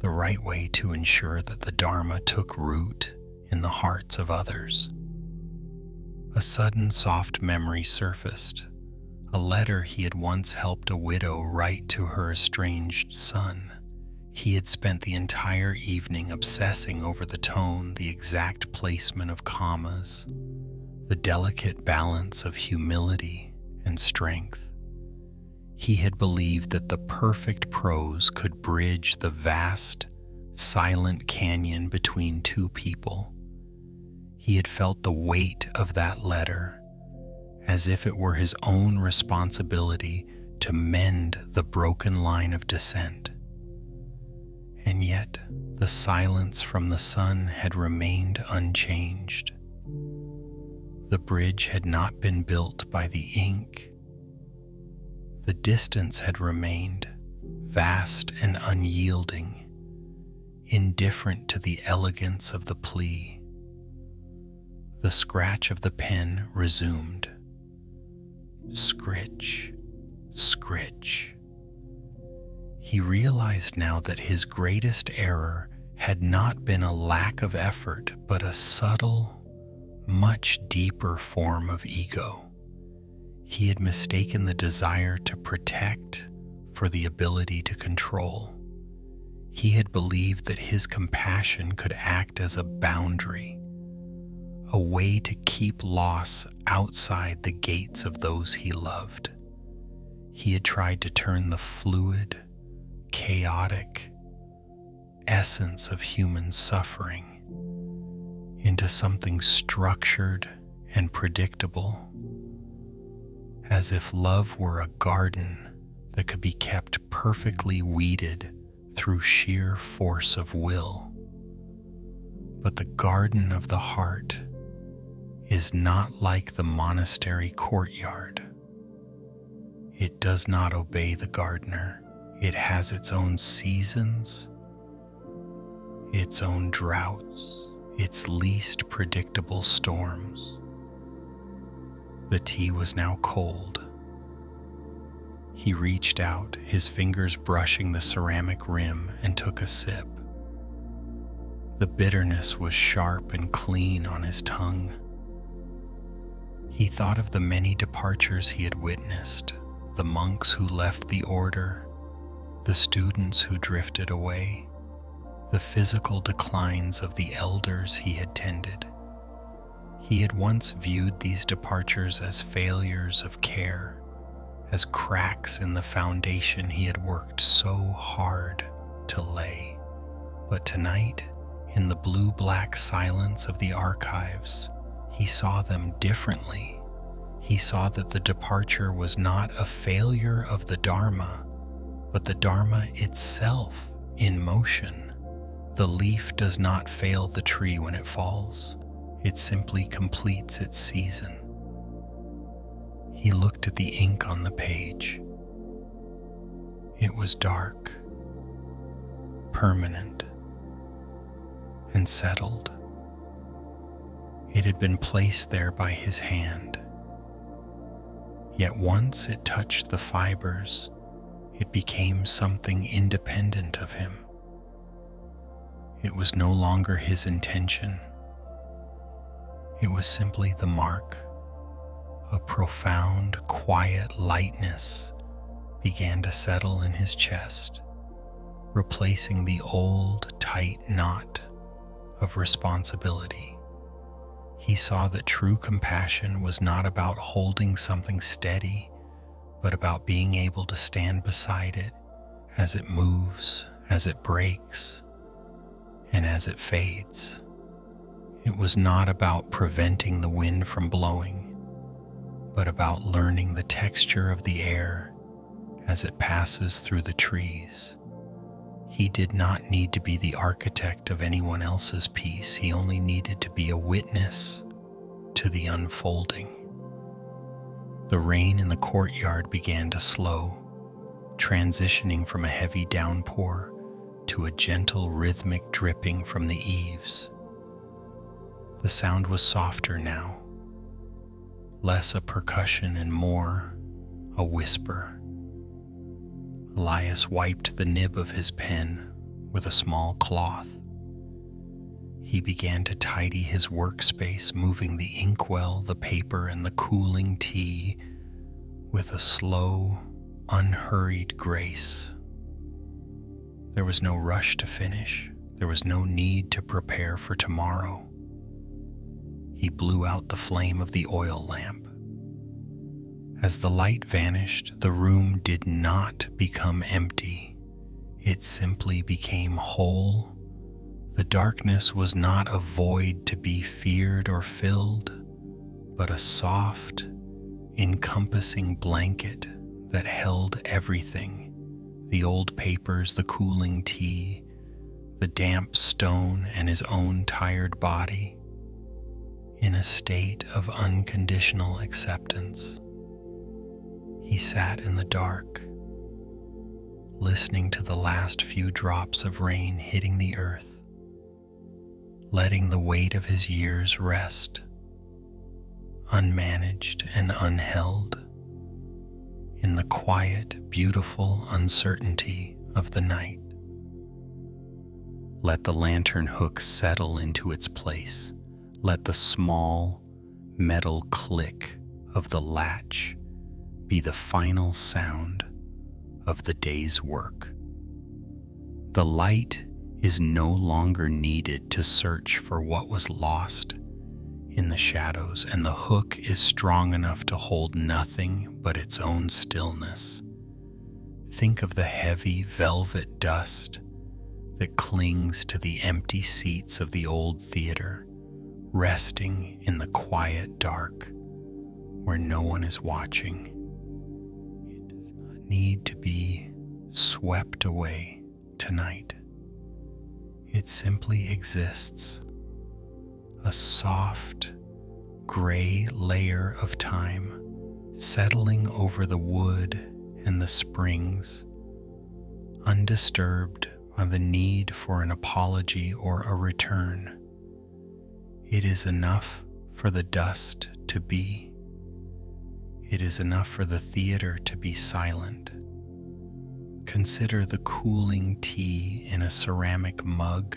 the right way to ensure that the Dharma took root in the hearts of others. A sudden soft memory surfaced, a letter he had once helped a widow write to her estranged son. He had spent the entire evening obsessing over the tone, the exact placement of commas, the delicate balance of humility and strength. He had believed that the perfect prose could bridge the vast, silent canyon between two people. He had felt the weight of that letter, as if it were his own responsibility to mend the broken line of descent. And yet, the silence from the son had remained unchanged. The bridge had not been built by the ink. The distance had remained vast and unyielding, indifferent to the elegance of the plea. The scratch of the pen resumed. Scritch, scritch. He realized now that his greatest error had not been a lack of effort, but a subtle, much deeper form of ego. He had mistaken the desire to protect for the ability to control. He had believed that his compassion could act as a boundary, a way to keep loss outside the gates of those he loved. He had tried to turn the fluid, chaotic essence of human suffering into something structured and predictable, as if love were a garden that could be kept perfectly weeded through sheer force of will. But the garden of the heart is not like the monastery courtyard. It does not obey the gardener. It has its own seasons, its own droughts, its least predictable storms. The tea was now cold. He reached out, his fingers brushing the ceramic rim, and took a sip. The bitterness was sharp and clean on his tongue. He thought of the many departures he had witnessed, the monks who left the order, the students who drifted away, the physical declines of the elders he had tended. He had once viewed these departures as failures of care, as cracks in the foundation he had worked so hard to lay. But tonight, in the blue-black silence of the archives, he saw them differently. He saw that the departure was not a failure of the Dharma, but the Dharma itself in motion. The leaf does not fail the tree when it falls. It simply completes its season. He looked at the ink on the page. It was dark, permanent, and settled. It had been placed there by his hand. Yet once it touched the fibers, it became something independent of him. It was no longer his intention. It was simply the mark. A profound, quiet lightness began to settle in his chest, replacing the old, tight knot of responsibility. He saw that true compassion was not about holding something steady, but about being able to stand beside it as it moves, as it breaks, and as it fades. It was not about preventing the wind from blowing, but about learning the texture of the air as it passes through the trees. He did not need to be the architect of anyone else's peace. He only needed to be a witness to the unfolding. The rain in the courtyard began to slow, transitioning from a heavy downpour to a gentle rhythmic dripping from the eaves. The sound was softer now, less a percussion and more a whisper. Elias wiped the nib of his pen with a small cloth. He began to tidy his workspace, moving the inkwell, the paper, and the cooling tea with a slow, unhurried grace. There was no rush to finish. There was no need to prepare for tomorrow. He blew out the flame of the oil lamp. As the light vanished, the room did not become empty. It simply became whole. The darkness was not a void to be feared or filled, but a soft, encompassing blanket that held everything: the old papers, the cooling tea, the damp stone, and his own tired body, in a state of unconditional acceptance. He sat in the dark, listening to the last few drops of rain hitting the earth, letting the weight of his years rest, unmanaged and unheld, in the quiet, beautiful uncertainty of the night. Let the lantern hook settle into its place. Let the small metal click of the latch be the final sound of the day's work. The light is no longer needed to search for what was lost in the shadows, and the hook is strong enough to hold nothing but its own stillness. Think of the heavy velvet dust that clings to the empty seats of the old theater, resting in the quiet dark where no one is watching. It does not need to be swept away tonight. It simply exists, a soft, gray layer of time settling over the wood and the springs, undisturbed by the need for an apology or a return. It is enough for the dust to be. It is enough for the theater to be silent. Consider the cooling tea in a ceramic mug,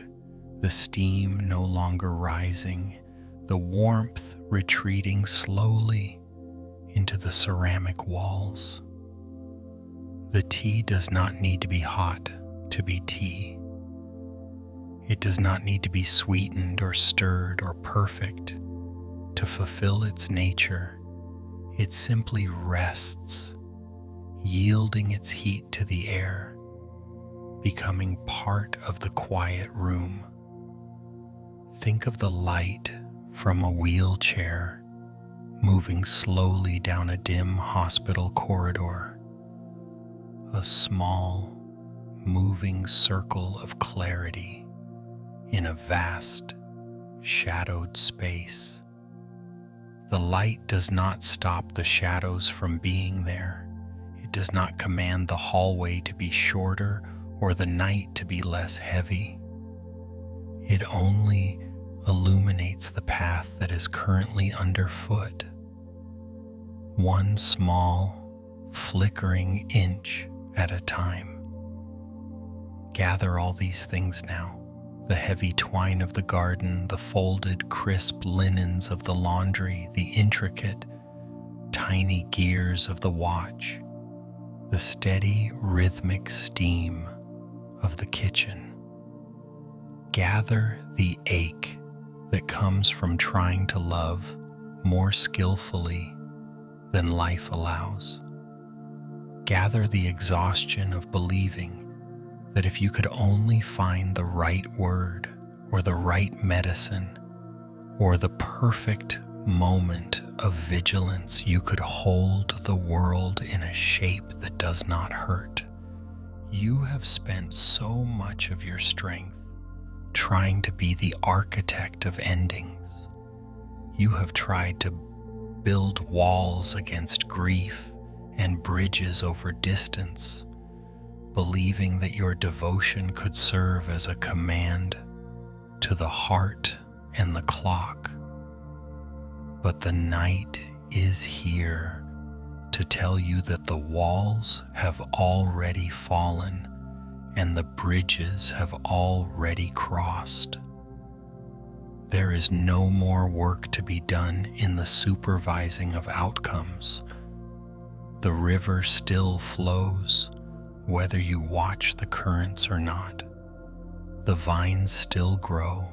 the steam no longer rising, the warmth retreating slowly into the ceramic walls. The tea does not need to be hot to be tea. It does not need to be sweetened or stirred or perfect to fulfill its nature. It simply rests, yielding its heat to the air, becoming part of the quiet room. Think of the light from a wheelchair moving slowly down a dim hospital corridor, a small, moving circle of clarity in a vast, shadowed space. The light does not stop the shadows from being there. It does not command the hallway to be shorter or the night to be less heavy. It only illuminates the path that is currently underfoot. One small, flickering inch at a time. Gather all these things now: the heavy twine of the garden, the folded, crisp linens of the laundry, the intricate, tiny gears of the watch, the steady, rhythmic steam of the kitchen. Gather the ache that comes from trying to love more skillfully than life allows. Gather the exhaustion of believing that if you could only find the right word or the right medicine or the perfect moment of vigilance, you could hold the world in a shape that does not hurt. You have spent so much of your strength trying to be the architect of endings. You have tried to build walls against grief and bridges over distance, believing that your devotion could serve as a command to the heart and the clock. But the night is here to tell you that the walls have already fallen and the bridges have already crossed. There is no more work to be done in the supervising of outcomes. The river still flows, whether you watch the currents or not. The vines still grow,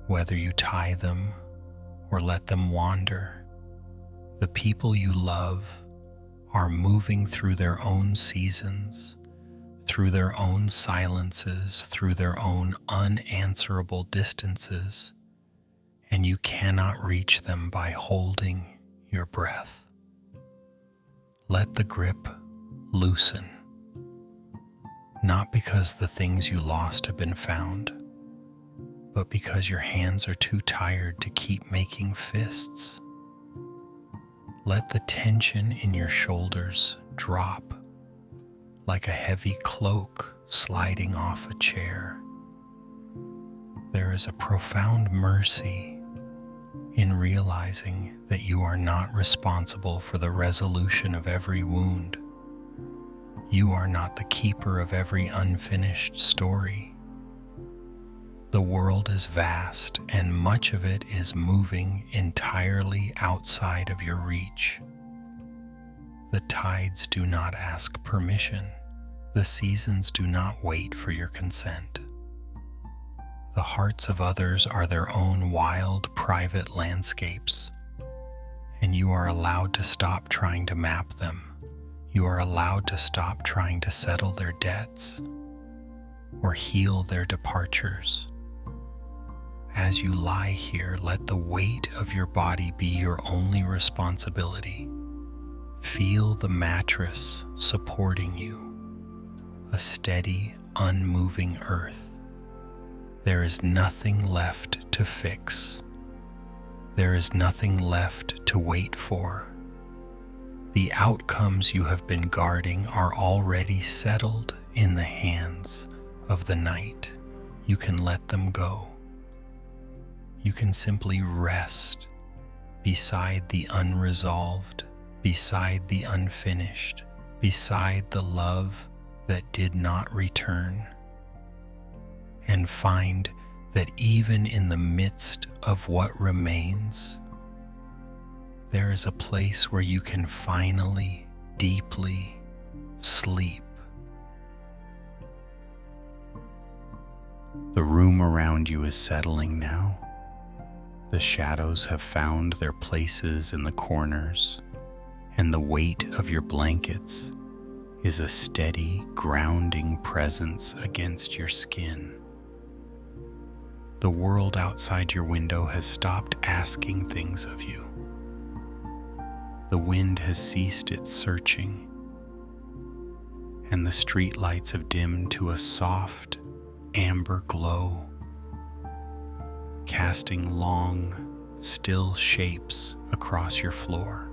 whether you tie them or let them wander. The people you love are moving through their own seasons, through their own silences, through their own unanswerable distances, and you cannot reach them by holding your breath. Let the grip loosen, not because the things you lost have been found, but because your hands are too tired to keep making fists. Let the tension in your shoulders drop like a heavy cloak sliding off a chair. There is a profound mercy in realizing that you are not responsible for the resolution of every wound. You are not the keeper of every unfinished story. The world is vast, and much of it is moving entirely outside of your reach. The tides do not ask permission. The seasons do not wait for your consent. The hearts of others are their own wild, private landscapes, and you are allowed to stop trying to map them. You are allowed to stop trying to settle their debts or heal their departures. As you lie here, let the weight of your body be your only responsibility. Feel the mattress supporting you, a steady, unmoving earth. There is nothing left to fix. There is nothing left to wait for. The outcomes you have been guarding are already settled in the hands of the night. You can let them go. You can simply rest beside the unresolved, beside the unfinished, beside the love that did not return, and find that even in the midst of what remains, there is a place where you can finally, deeply sleep. The room around you is settling now. The shadows have found their places in the corners, and the weight of your blankets is a steady, grounding presence against your skin. The world outside your window has stopped asking things of you. The wind has ceased its searching, and the street lights have dimmed to a soft, amber glow, casting long, still shapes across your floor.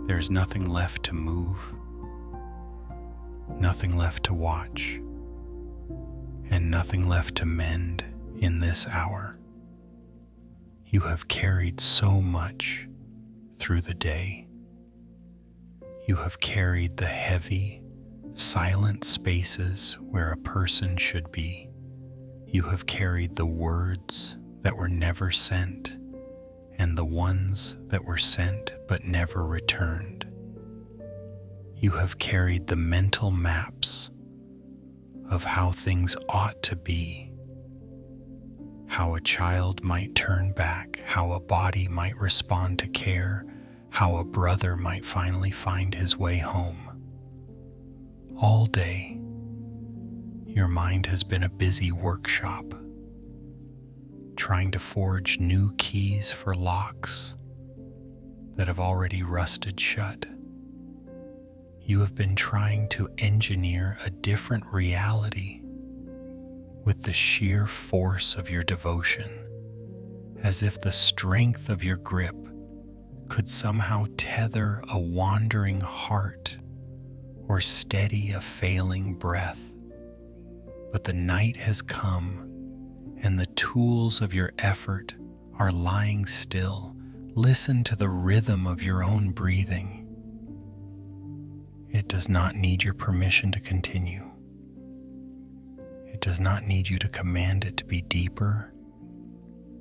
There's nothing left to move, nothing left to watch, and nothing left to mend in this hour. You have carried so much through the day. You have carried the heavy, silent spaces where a person should be. You have carried the words that were never sent and the ones that were sent but never returned. You have carried the mental maps of how things ought to be, how a child might turn back, how a body might respond to care, how a brother might finally find his way home. All day, your mind has been a busy workshop, trying to forge new keys for locks that have already rusted shut. You have been trying to engineer a different reality with the sheer force of your devotion, as if the strength of your grip could somehow tether a wandering heart or steady a failing breath. But the night has come, and the tools of your effort are lying still. Listen to the rhythm of your own breathing. It does not need your permission to continue. It does not need you to command it to be deeper,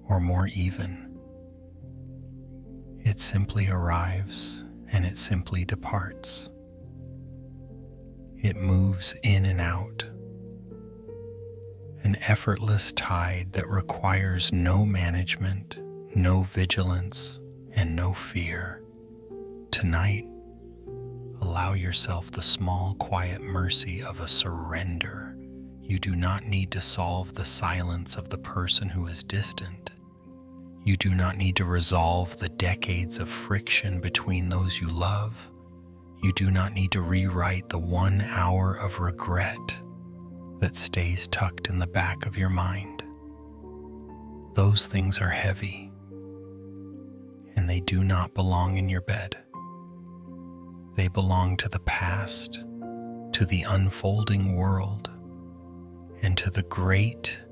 or more even. It simply arrives and it simply departs. It moves in and out, an effortless tide that requires no management, no vigilance, and no fear. Tonight, allow yourself the small, quiet mercy of a surrender. You do not need to solve the silence of the person who is distant. You do not need to resolve the decades of friction between those you love. You do not need to rewrite the 1 hour of regret that stays tucked in the back of your mind. Those things are heavy, and they do not belong in your bed. They belong to the past, to the unfolding world, and to the great,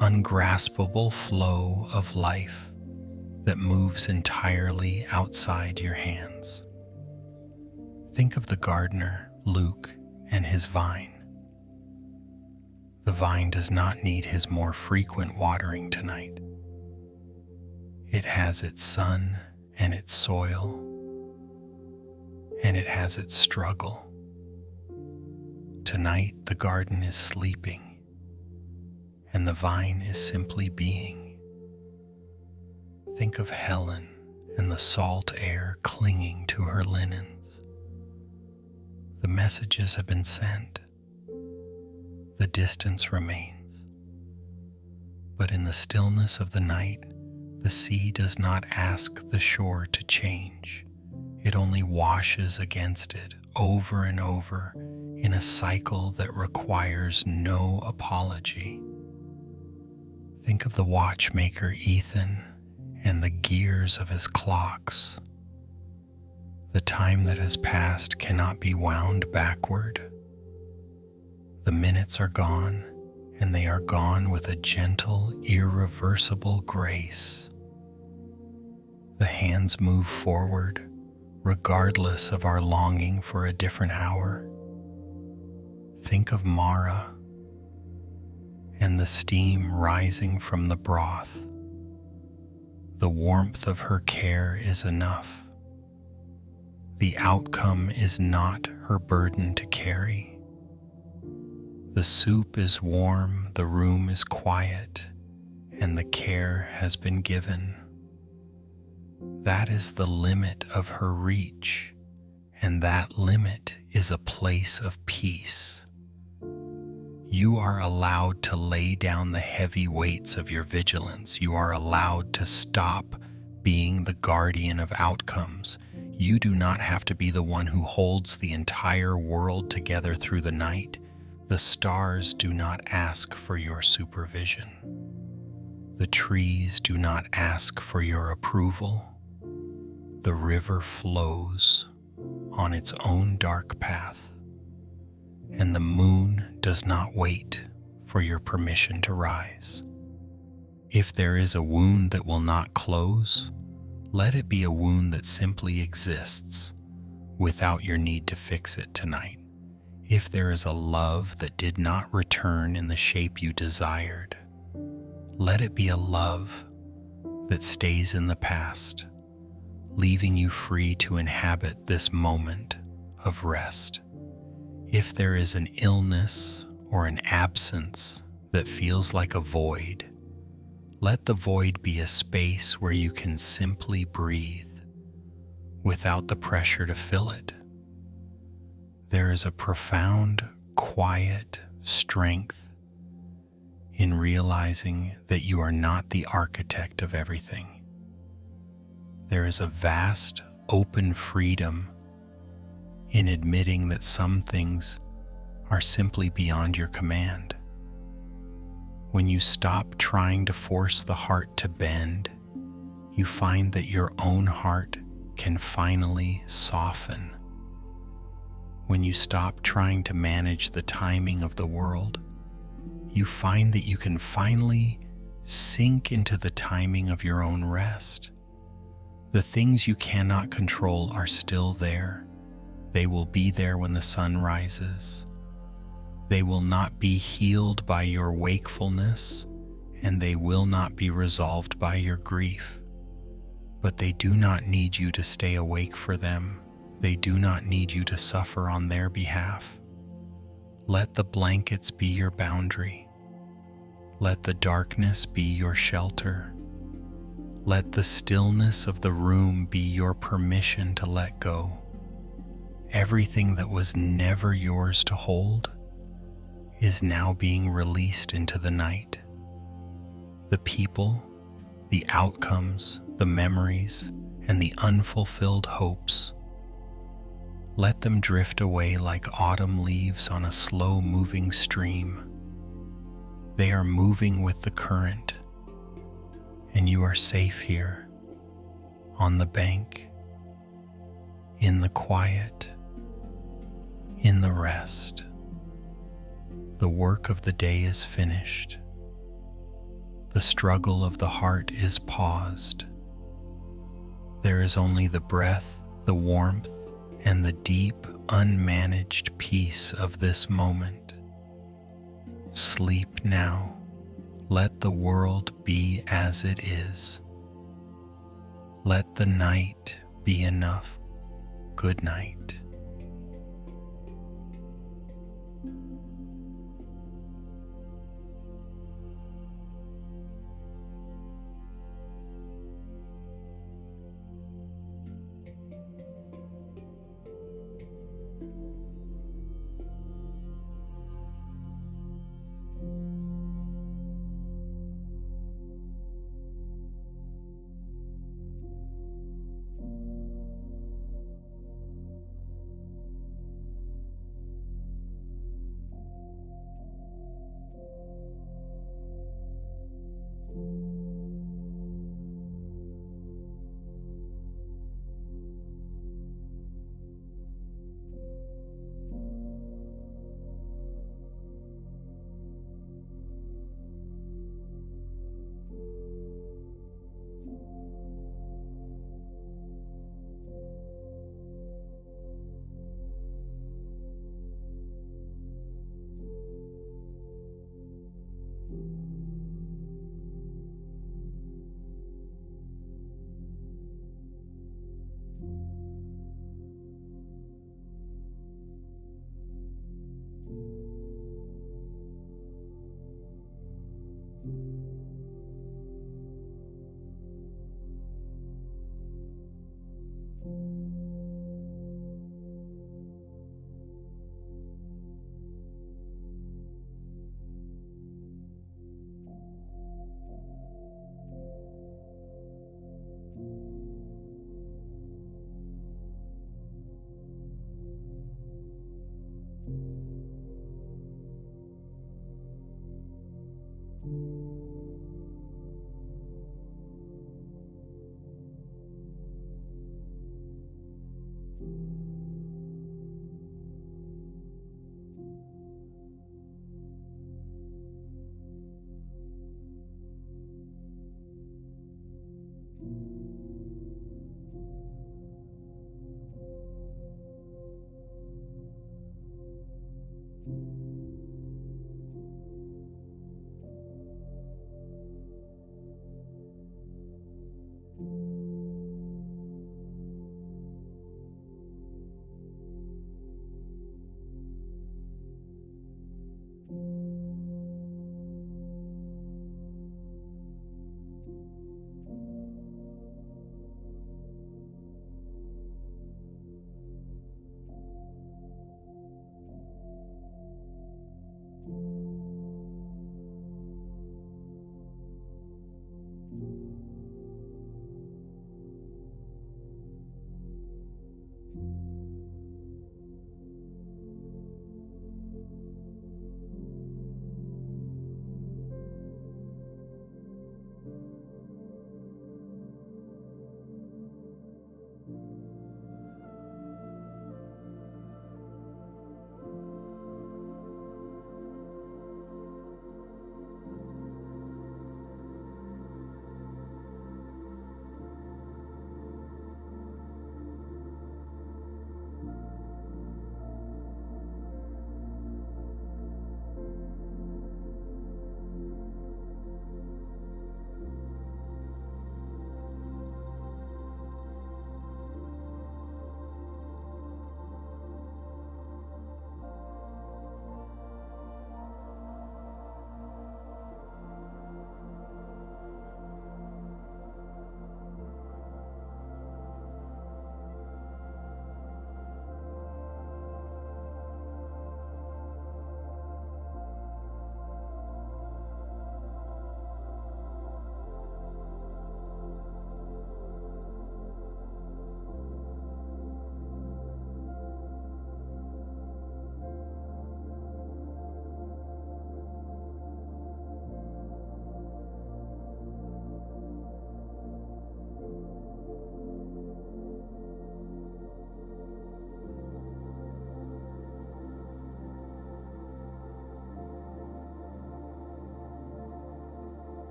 ungraspable flow of life that moves entirely outside your hands. Think of the gardener, Luke, and his vine. The vine does not need his more frequent watering tonight. It has its sun and its soil, and it has its struggle. Tonight, the garden is sleeping, and the vine is simply being. Think of Helen and the salt air clinging to her linens. The messages have been sent. The distance remains. But in the stillness of the night, the sea does not ask the shore to change. It only washes against it over and over in a cycle that requires no apology. Think of the watchmaker Ethan and the gears of his clocks. The time that has passed cannot be wound backward. The minutes are gone, and they are gone with a gentle, irreversible grace. The hands move forward, regardless of our longing for a different hour. Think of Mara and the steam rising from the broth. The warmth of her care is enough. The outcome is not her burden to carry. The soup is warm, the room is quiet, and the care has been given. That is the limit of her reach, and that limit is a place of peace. You are allowed to lay down the heavy weights of your vigilance. You are allowed to stop being the guardian of outcomes. You do not have to be the one who holds the entire world together through the night. The stars do not ask for your supervision. The trees do not ask for your approval. The river flows on its own dark path, and the moon does not wait for your permission to rise. If there is a wound that will not close, let it be a wound that simply exists without your need to fix it tonight. If there is a love that did not return in the shape you desired, let it be a love that stays in the past, leaving you free to inhabit this moment of rest. If there is an illness or an absence that feels like a void, let the void be a space where you can simply breathe without the pressure to fill it. There is a profound, quiet strength in realizing that you are not the architect of everything. There is a vast, open freedom in admitting that some things are simply beyond your command. When you stop trying to force the heart to bend, you find that your own heart can finally soften. When you stop trying to manage the timing of the world, you find that you can finally sink into the timing of your own rest. The things you cannot control are still there. They will be there when the sun rises. They will not be healed by your wakefulness, and they will not be resolved by your grief. But they do not need you to stay awake for them. They do not need you to suffer on their behalf. Let the blankets be your boundary. Let the darkness be your shelter. Let the stillness of the room be your permission to let go. Everything that was never yours to hold is now being released into the night. The people, the outcomes, the memories, and the unfulfilled hopes. Let them drift away like autumn leaves on a slow-moving stream. They are moving with the current, and you are safe here, on the bank, in the quiet, in the rest. The work of the day is finished. The struggle of the heart is paused. There is only the breath, the warmth, and the deep, unmanaged peace of this moment. Sleep now. Let the world be as it is. Let the night be enough. Good night.